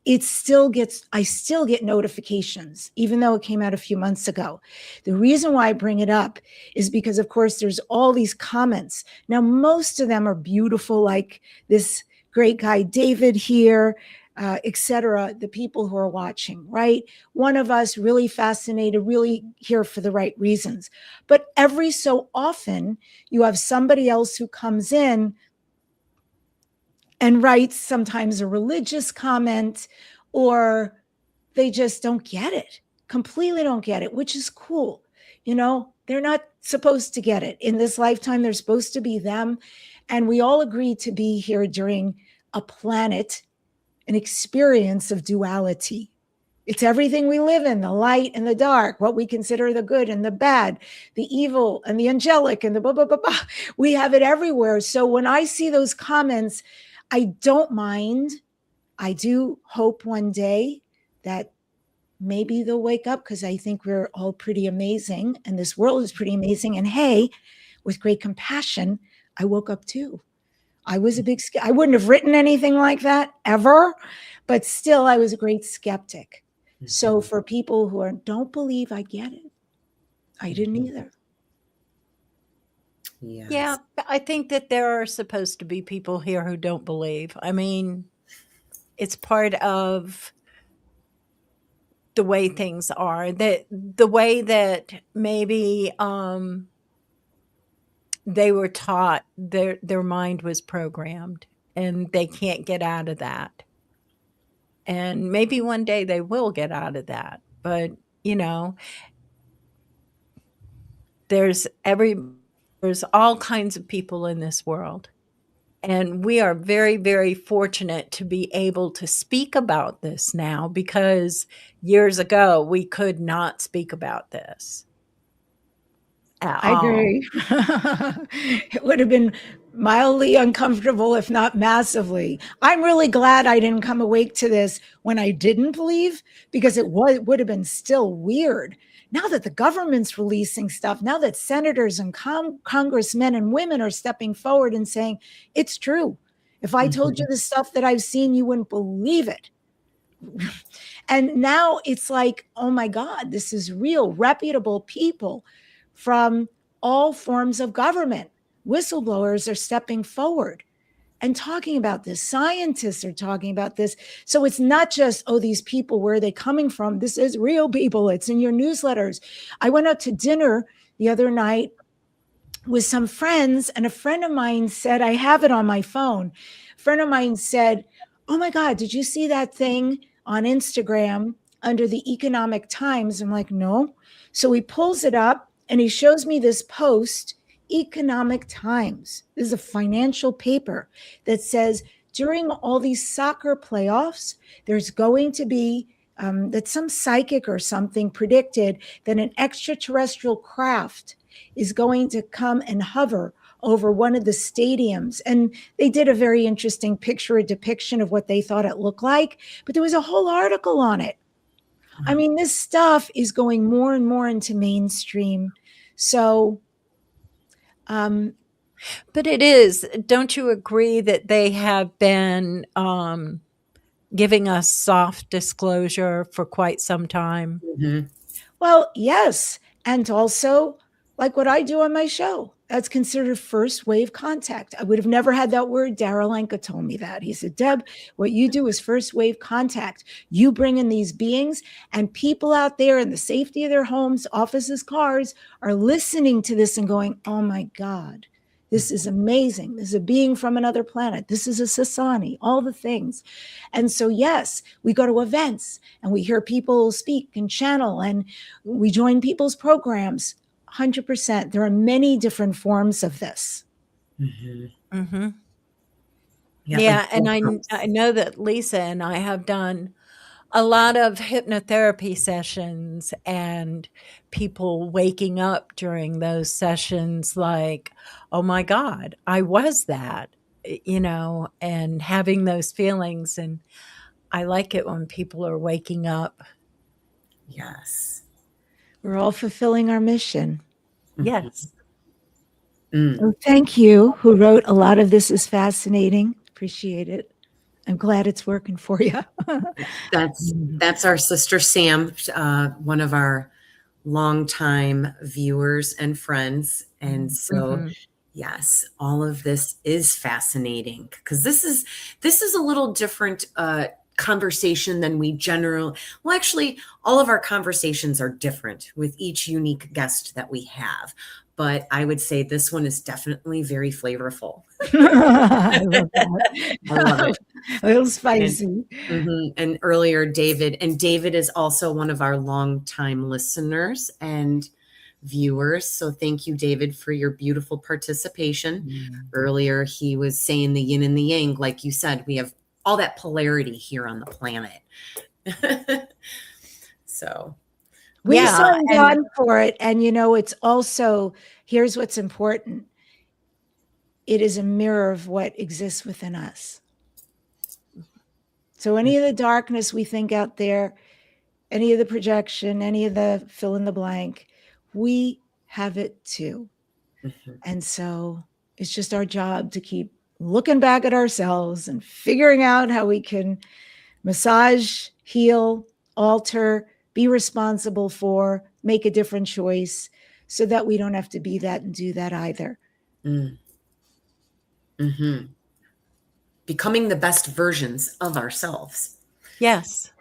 I still get notifications, even though it came out a few months ago. The reason why I bring it up is because, of course, there's all these comments. Now, most of them are beautiful, like this great guy, David here, etc. The people who are watching, right? One of us really fascinated, really here for the right reasons. But every so often, you have somebody else who comes in and writes sometimes a religious comment, or they just don't get it, completely don't get it, which is cool. You know, they're not supposed to get it. In this lifetime, they're supposed to be them. And we all agree to be here during a planet, an experience of duality. It's everything we live in, the light and the dark, what we consider the good and the bad, the evil and the angelic and the blah, blah, blah, blah. We have it everywhere. So when I see those comments, I don't mind. I do hope one day that maybe they'll wake up, because I think we're all pretty amazing and this world is pretty amazing. And hey, with great compassion, I woke up too. I was I wouldn't have written anything like that ever, but still I was a great skeptic. Mm-hmm. So for people who don't believe, I get it. I didn't either. Yes. Yeah, I think that there are supposed to be people here who don't believe. I mean, it's part of the way things are, that the way that maybe they were taught, their mind was programmed and they can't get out of that. And maybe one day they will get out of that. But, you know, there's all kinds of people in this world. And we are very, very fortunate to be able to speak about this now, because years ago we could not speak about this. at I all. agree. It would have been mildly uncomfortable, if not massively. I'm really glad I didn't come awake to this when I didn't believe, because would have been still weird. Now that the government's releasing stuff, now that senators and congressmen and women are stepping forward and saying, it's true. If I told you the stuff that I've seen, you wouldn't believe it. And now it's like, oh my God, this is real. Reputable people from all forms of government, whistleblowers, are stepping forward and talking about this. Scientists are talking about this. So it's not just, oh, these people, where are they coming from? This is real people. It's in your newsletters. I went out to dinner the other night with some friends, and a friend of mine said, I have it on my phone. A friend of mine said, oh my God, did you see that thing on Instagram under the Economic Times? I'm like, no. So he pulls it up and he shows me this post, Economic Times. This is a financial paper that says during all these soccer playoffs, there's going to be that some psychic or something predicted that an extraterrestrial craft is going to come and hover over one of the stadiums. And they did a very interesting picture, a depiction of what they thought it looked like, but there was a whole article on it. I mean, this stuff is going more and more into mainstream. So, but it is, don't you agree that they have been giving us soft disclosure for quite some time? Well, yes. And also, like what I do on my show, that's considered first wave contact. I would have never had that word. Daryl Anka told me that. He said, Deb, what you do is first wave contact. You bring in these beings, and people out there in the safety of their homes, offices, cars are listening to this and going, oh my God, this is amazing. This is a being from another planet. This is a Sasani, all the things. And so, yes, we go to events and we hear people speak and channel, and we join people's programs. 100%. There are many different forms of this. Yeah, like and I know that Lisa and I have done a lot of hypnotherapy sessions, and people waking up during those sessions like, oh my God, I was that, and having those feelings. And I like it when people are waking up. Yes. We're all fulfilling our mission. Yes. Well, thank you, who wrote a lot of this is fascinating. Appreciate it. I'm glad it's working for you. That's our sister Sam, one of our longtime viewers and friends. And so, yes, all of this is fascinating, because this is a little different conversation than we generally. Well, actually, all of our conversations are different with each unique guest that we have. But I would say this one is definitely very flavorful. I love that. I love it. A little spicy. And earlier, David is also one of our longtime listeners and viewers. So thank you, David, for your beautiful participation. Earlier, he was saying the yin and the yang. Like you said, we have all that polarity here on the planet. So we signed on for it. And, it's also, here's what's important. It is a mirror of what exists within us. So any of the darkness we think out there, any of the projection, any of the fill in the blank, we have it too. And so it's just our job to keep looking back at ourselves and figuring out how we can massage, heal, alter, be responsible for, make a different choice, so that we don't have to be that and do that either. Becoming the best versions of ourselves. Yes.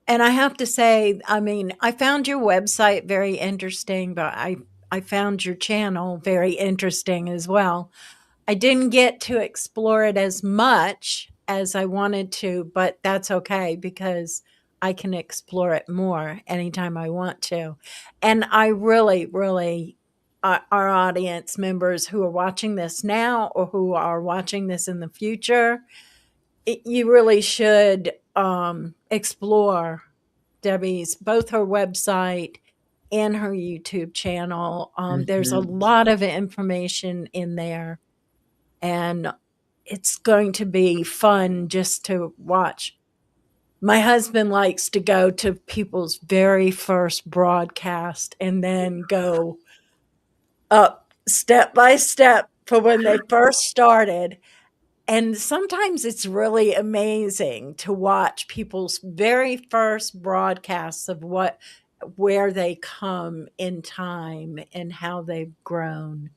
And I have to say, I mean, I found your website very interesting, but I found your channel very interesting as well. I didn't get to explore it as much as I wanted to, but that's okay, because I can explore it more anytime I want to. And I really, really, our audience members who are watching this now or who are watching this in the future, you really should explore Debbi's, both her website in her YouTube channel. There's a lot of information in there, and it's going to be fun just to watch. My husband likes to go to people's very first broadcast and then go up step by step for when they first started. And sometimes it's really amazing to watch people's very first broadcasts of where they come in time and how they've grown.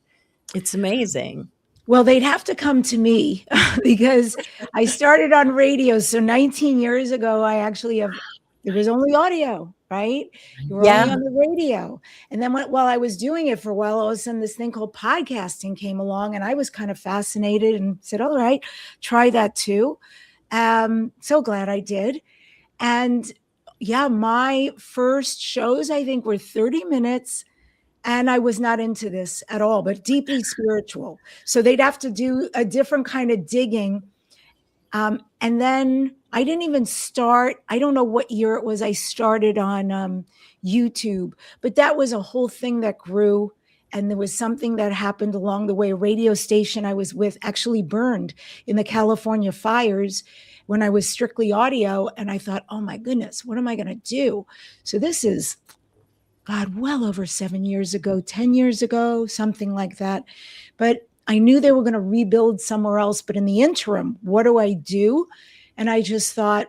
It's amazing. Well, they'd have to come to me because I started on radio. So 19 years ago, there was only audio, right? You were only on the radio. And then while I was doing it for a while, all of a sudden this thing called podcasting came along, and I was kind of fascinated and said, all right, try that too. So glad I did. And yeah, my first shows, I think, were 30 minutes. And I was not into this at all, but deeply spiritual. So they'd have to do a different kind of digging. And then I didn't even start. I don't know what year it was. I started on YouTube, but that was a whole thing that grew. And there was something that happened along the way. A radio station I was with actually burned in the California fires when I was strictly audio. And I thought, oh my goodness, what am I going to do? So this is, God, well over 7 years ago, 10 years ago, something like that. But I knew they were going to rebuild somewhere else. But in the interim, what do I do? And I just thought,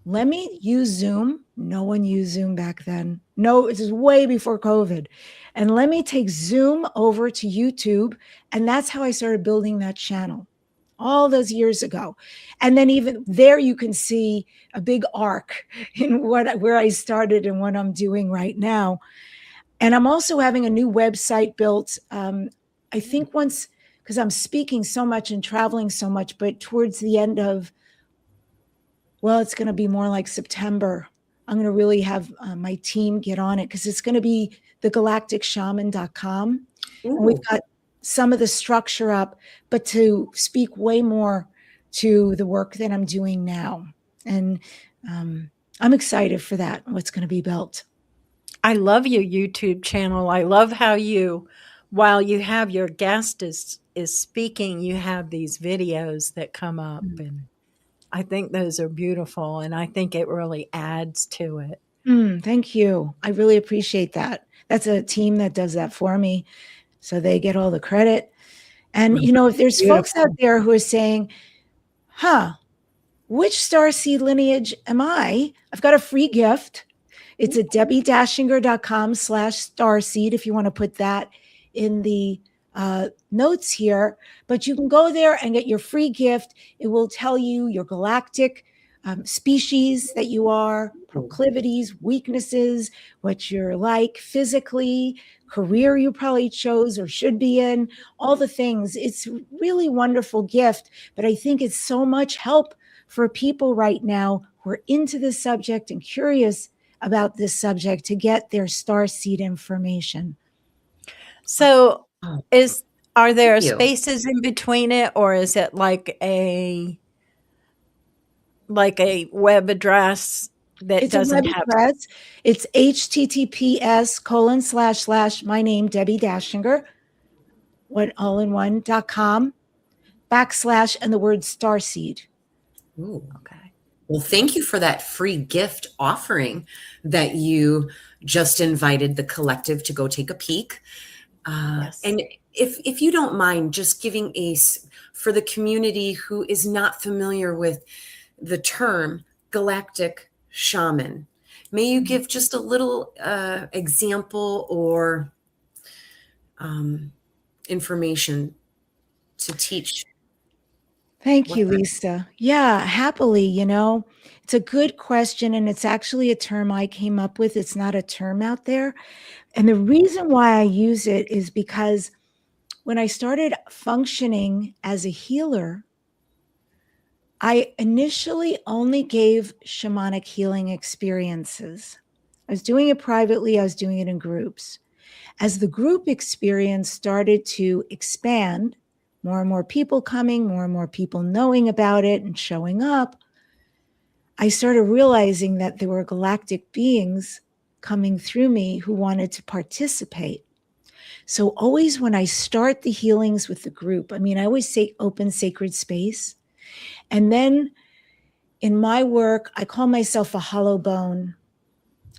let me use Zoom. No one used Zoom back then. No, this is way before COVID. And let me take Zoom over to YouTube. And that's how I started building that channel all those years ago. And then even there, you can see a big arc in where I started and what I'm doing right now. And I'm also having a new website built. I think once, because I'm speaking so much and traveling so much, but towards the end of, well, it's going to be more like September. I'm going to really have my team get on it, because it's going to be the galacticshaman.com. And we've got some of the structure up, but to speak way more to the work that I'm doing now. And I'm excited for that, what's going to be built. I love your YouTube channel. I love how while you have your guest is speaking, you have these videos that come up. And I think those are beautiful. And I think it really adds to it. Thank you. I really appreciate that. That's a team that does that for me. So they get all the credit. And, if there's folks out there who are saying, which starseed lineage am I? I've got a free gift. It's at debbidashinger.com/starseed if you want to put that in the notes here. But you can go there and get your free gift. It will tell you your galactic species that you are, proclivities, weaknesses, what you're like physically, career you probably chose or should be in, all the things. It's a really wonderful gift, but I think it's so much help for people right now who are into this subject and curious about this subject to get their starseed information. So are there spaces in between it, or is it like a web address that it's doesn't a web have address? It's https:// my name, Debbi Dashinger, all-in-one.com / and the word starseed. Ooh. Okay. Well, thank you for that free gift offering that you just invited the collective to go take a peek. Yes. And if you don't mind just giving for the community who is not familiar with the term galactic shaman, may you give just a little example or information to teach. Thank you, Lisa. Yeah, happily, it's a good question. And it's actually a term I came up with. It's not a term out there. And the reason why I use it is because when I started functioning as a healer, I initially only gave shamanic healing experiences. I was doing it privately. I was doing it in groups. As the group experience started to expand, more and more people coming, more and more people knowing about it and showing up, I started realizing that there were galactic beings coming through me who wanted to participate. So always when I start the healings with the group, I mean, I always say open sacred space. And then in my work, I call myself a hollow bone.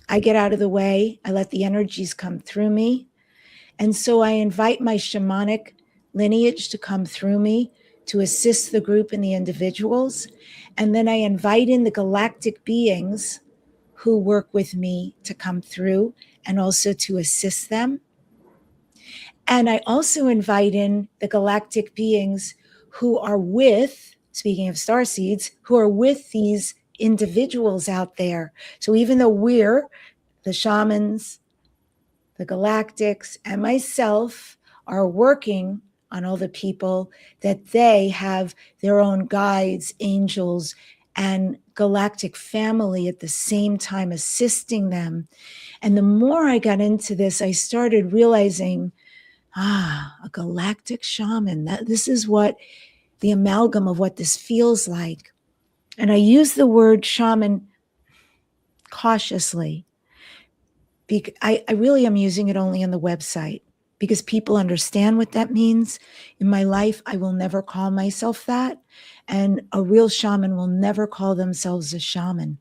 I get out of the way. I let the energies come through me. And so I invite my shamanic lineage to come through me to assist the group and the individuals. And then I invite in the galactic beings who work with me to come through and also to assist them. And I also invite in the galactic beings who are with, speaking of starseeds, who are with these individuals out there. So even though we're the shamans, the galactics, and myself are working on all the people, that they have their own guides, angels, and galactic family at the same time assisting them. And the more I got into this, I started realizing, a galactic shaman, this is what the amalgam of what this feels like. And I use the word shaman cautiously. I really am using it only on the website because people understand what that means. In my life, I will never call myself that. And a real shaman will never call themselves a shaman.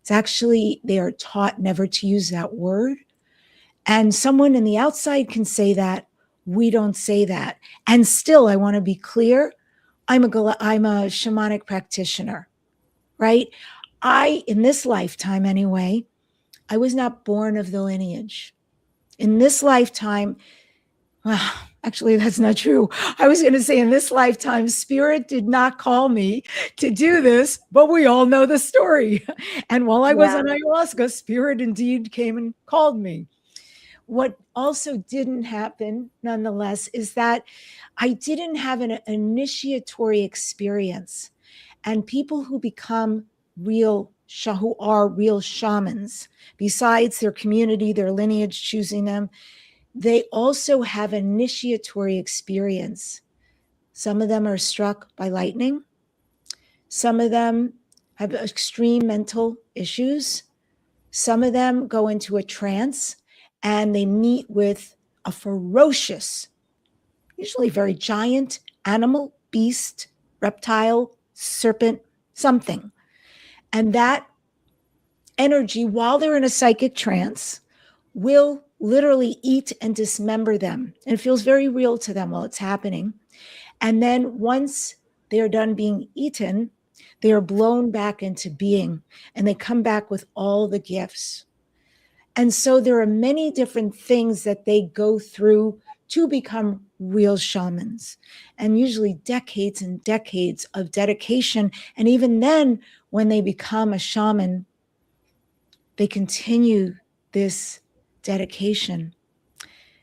It's actually, they are taught never to use that word. And someone in the outside can say that. We don't say that. And still, I want to be clear, I'm a shamanic practitioner, right? In this lifetime anyway, I was not born of the lineage. In this lifetime, well, actually, that's not true. I was going to say in this lifetime, Spirit did not call me to do this, but we all know the story. And while I was on ayahuasca, Spirit indeed came and called me. What also didn't happen, nonetheless, is that I didn't have an initiatory experience. And people who become who are real shamans, besides their community, their lineage choosing them, they also have initiatory experience. Some of them are struck by lightning. Some of them have extreme mental issues. Some of them go into a trance and they meet with a ferocious, usually very giant animal, beast, reptile, serpent, something. And that energy, while they're in a psychic trance, will literally eat and dismember them. And it feels very real to them while it's happening. And then once they're done being eaten, they are blown back into being and they come back with all the gifts. And so there are many different things that they go through to become real shamans, and usually decades and decades of dedication. And even then, when they become a shaman, they continue this dedication.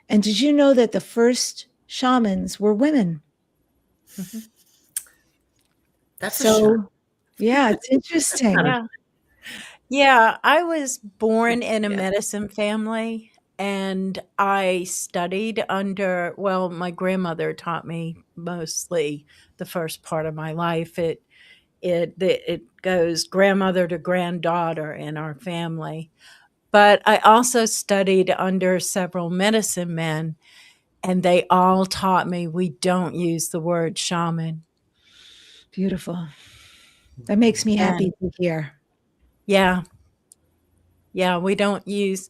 And did you know that the first shamans were women? Mm-hmm. That's so, yeah, it's interesting. Yeah, I was born in a medicine family, and I studied under, well, my grandmother taught me mostly the first part of my life. It goes grandmother to granddaughter in our family. But I also studied under several medicine men, and they all taught me we don't use the word shaman. Beautiful. That makes me happy to hear. Yeah. Yeah, we don't use.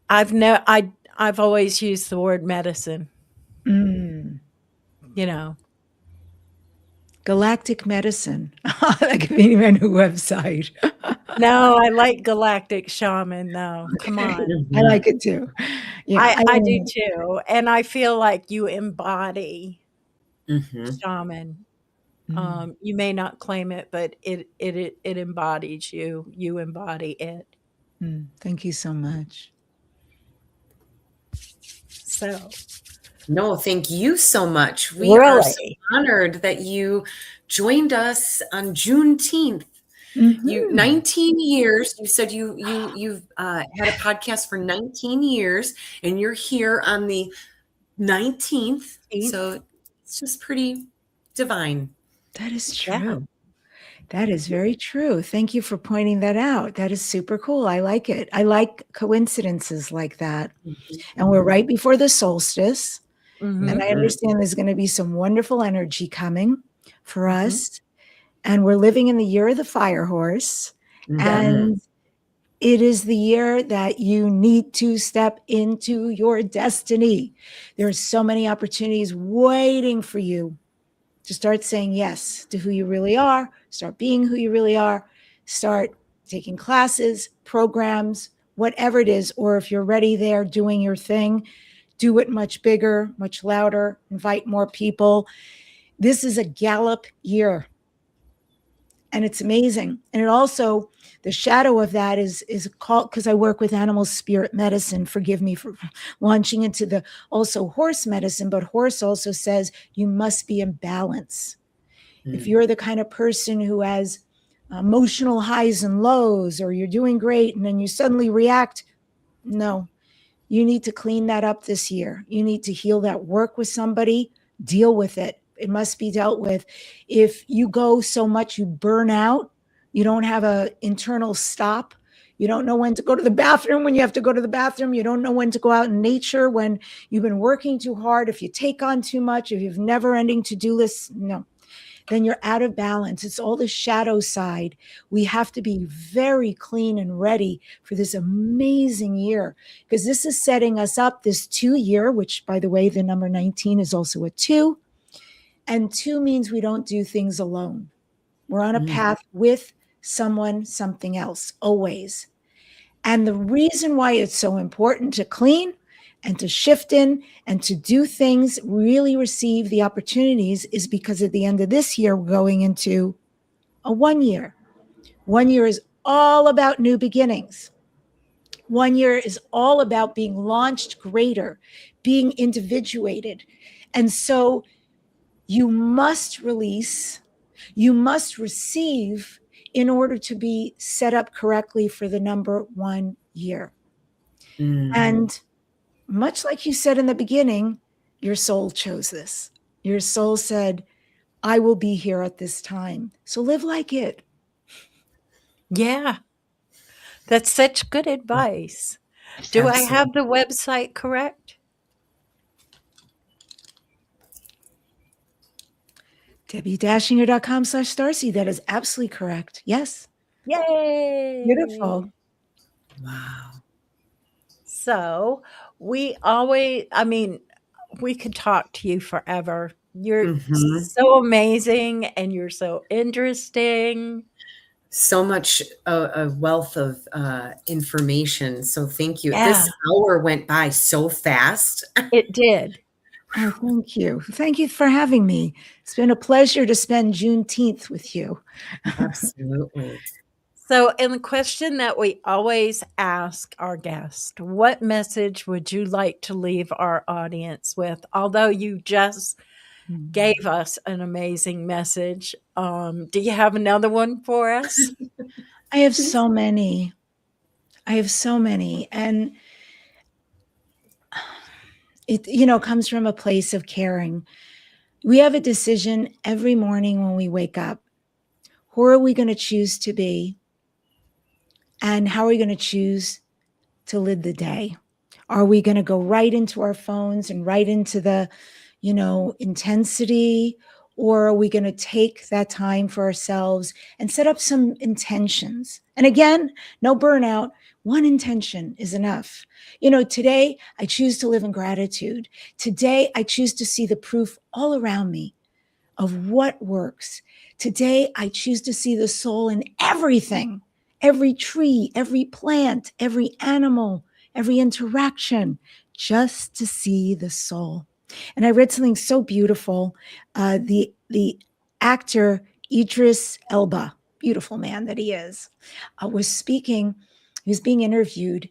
I've always used the word medicine. Mm. You know. Galactic medicine. That could be a new website. No, I like galactic shaman though. Come on. I like it too. Yeah, I do too. And I feel like you embody shaman. You may not claim it, but it embodies you. You embody it. Thank you so much. So, no, thank you so much. We are so honored that you joined us on Juneteenth. You 19 years. You said you've had a podcast for 19 years, and you're here on the 19th. So it's just pretty divine. That is true. That is very true. Thank you for pointing that out. That is super cool. I like it. I like coincidences like that. And we're right before the solstice. And I understand there's going to be some wonderful energy coming for us. And we're living in the year of the fire horse. And it is the year that you need to step into your destiny. There are so many opportunities waiting for you to start saying yes to who you really are, start being who you really are, start taking classes, programs, whatever it is. Or if you're already there doing your thing, do it much bigger, much louder, invite more people. This is a Gallup year. And it's amazing. And it also, the shadow of that is called, because I work with animal spirit medicine, forgive me for launching into the also horse medicine, but horse also says you must be in balance. If you're the kind of person who has emotional highs and lows, or you're doing great and then you suddenly react, no, you need to clean that up this year. You need to heal that, work with somebody, deal with it. It must be dealt with. If you go so much, you burn out, you don't have an internal stop. You don't know when to go to the bathroom when you have to go to the bathroom. You don't know when to go out in nature when you've been working too hard. If you take on too much, if you've never ending to-do lists, no, then you're out of balance. It's all the shadow side. We have to be very clean and ready for this amazing year, because this is setting us up, this 2 year, which by the way, the number 19 is also a 2. And 2 means we don't do things alone. We're on a path with someone, something else, always. And the reason why it's so important to clean and to shift in and to do things, really receive the opportunities, is because at the end of this year, we're going into a 1 year. 1 year is all about new beginnings. 1 year is all about being launched greater, being individuated. And so you must release, you must receive in order to be set up correctly for the number 1 year. And much like you said in the beginning, your soul chose this. Your soul said, I will be here at this time. So live like it. Yeah. That's such good advice. Do I have the website correct? DebbiDashinger.com/Starcy. That is absolutely correct. Yes. Yay! Beautiful. Wow. So we always, I mean, we could talk to you forever. You're so amazing and you're so interesting. So much a wealth of information. So thank you. Yeah. This hour went by so fast. It did. Oh, thank you. Thank you for having me. It's been a pleasure to spend Juneteenth with you. Absolutely. So, and the question that we always ask our guest, what message would you like to leave our audience with? Although you just gave us an amazing message, do you have another one for us? I have so many. And it, comes from a place of caring. We have a decision every morning when we wake up. Who are we going to choose to be? And how are we going to choose to live the day? Are we going to go right into our phones and right into the, intensity? Or are we going to take that time for ourselves and set up some intentions? And again, no burnout. One intention is enough. Today I choose to live in gratitude. Today I choose to see the proof all around me of what works. Today I choose to see the soul in everything, every tree, every plant, every animal, every interaction, just to see the soul. And I read something so beautiful. The actor Idris Elba, beautiful man that he is, was speaking. He was being interviewed,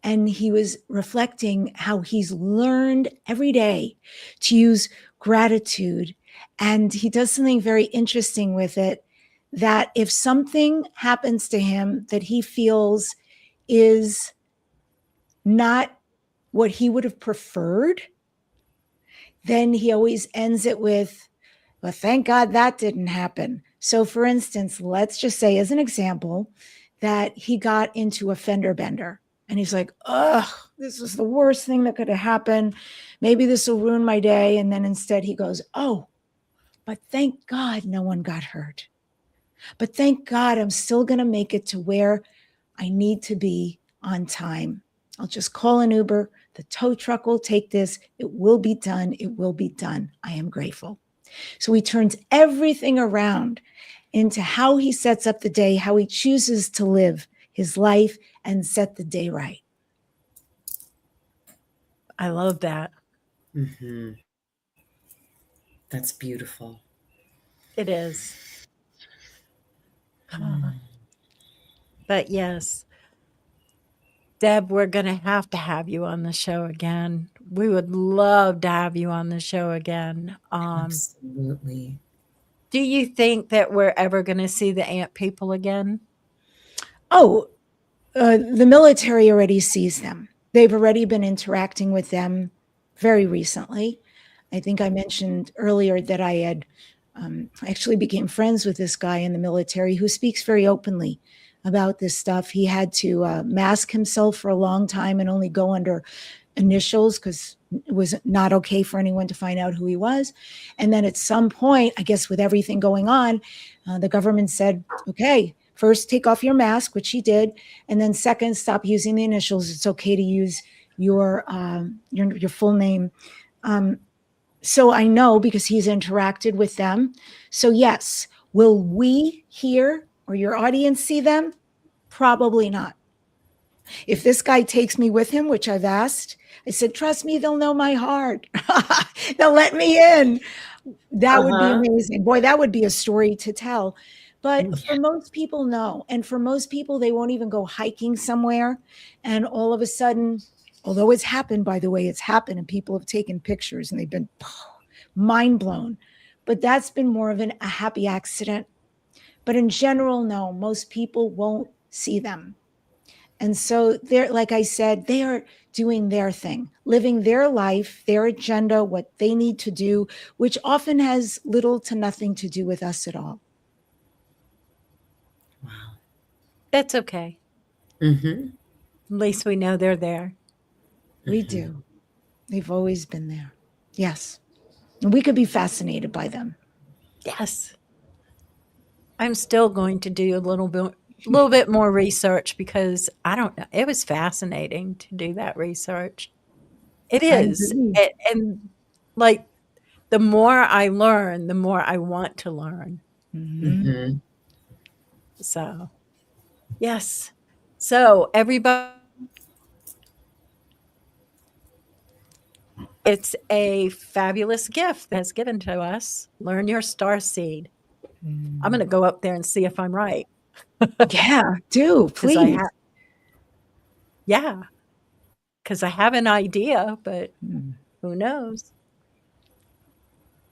and he was reflecting how he's learned every day to use gratitude. And he does something very interesting with it, that if something happens to him that he feels is not what he would have preferred, then he always ends it with, But thank God that didn't happen. So, for instance, let's just say, as an example, that he got into a fender bender and he's like, ugh, this is the worst thing that could have happened. Maybe this will ruin my day. And then instead he goes, oh, but thank God no one got hurt. But thank God I'm still going to make it to where I need to be on time. I'll just call an Uber. The tow truck will take this. It will be done. It will be done. I am grateful. So he turns everything around into how he sets up the day, how he chooses to live his life and set the day right. I love that. Mm-hmm. That's beautiful. It is. But yes, Deb, we're going to have you on the show again. We would love to have you on the show again. Absolutely. Do you think that we're ever going to see the ant people again? Oh, the military already sees them. They've already been interacting with them very recently. I think I mentioned earlier that I actually became friends with this guy in the military who speaks very openly about this stuff. He had to mask himself for a long time and only go under initials because it was not okay for anyone to find out who he was. And then at some point, I guess with everything going on, the government said, okay, first take off your mask, which he did. And then second, stop using the initials. It's okay to use your full name. So I know because he's interacted with them. So yes, will we hear or your audience see them? Probably not. If this guy takes me with him, which I've asked, I said, trust me, they'll know my heart. They'll let me in. That would be amazing. Boy, that would be a story to tell. But for most people, no. And for most people, they won't even go hiking somewhere. And all of a sudden, although it's happened, by the way, it's happened and people have taken pictures and they've been mind blown. But that's been more of a happy accident. But in general, no, most people won't see them. And so they're, like I said, they are doing their thing, living their life, their agenda, what they need to do, which often has little to nothing to do with us at all. Wow. That's okay. Mm-hmm. At least we know they're there. We do. They've always been there. Yes. And we could be fascinated by them. Yes. I'm still going to do a little bit more research because I don't know. It was fascinating to do that research. It is. And like the more I learn, the more I want to learn. Mm-hmm. So, yes. So, everybody, it's a fabulous gift that's given to us. Learn your star seed. I'm going to go up there and see if I'm right. Yeah, do, please. Yeah. Because I have an idea, but who knows?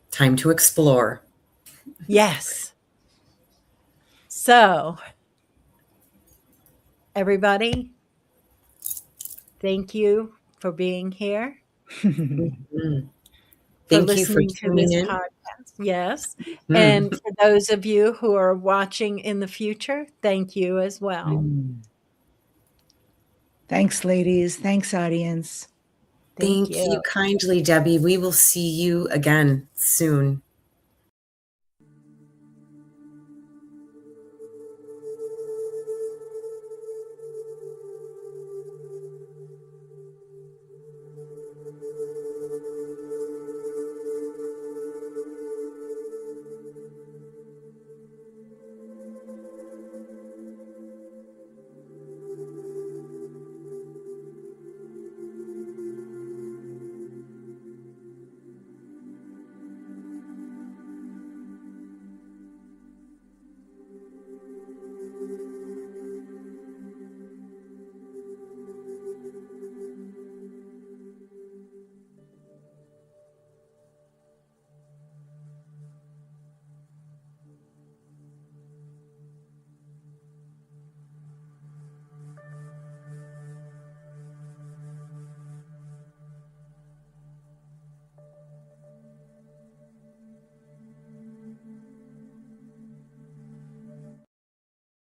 Time to explore. Yes. So, everybody, thank you for being here. Mm-hmm. For Thank you for listening to tuning this in. podcast. Yes. And for those of you who are watching in the future, thank you as well. Thanks, ladies. Thanks, audience. Thank you kindly, Debbie. We will see you again soon.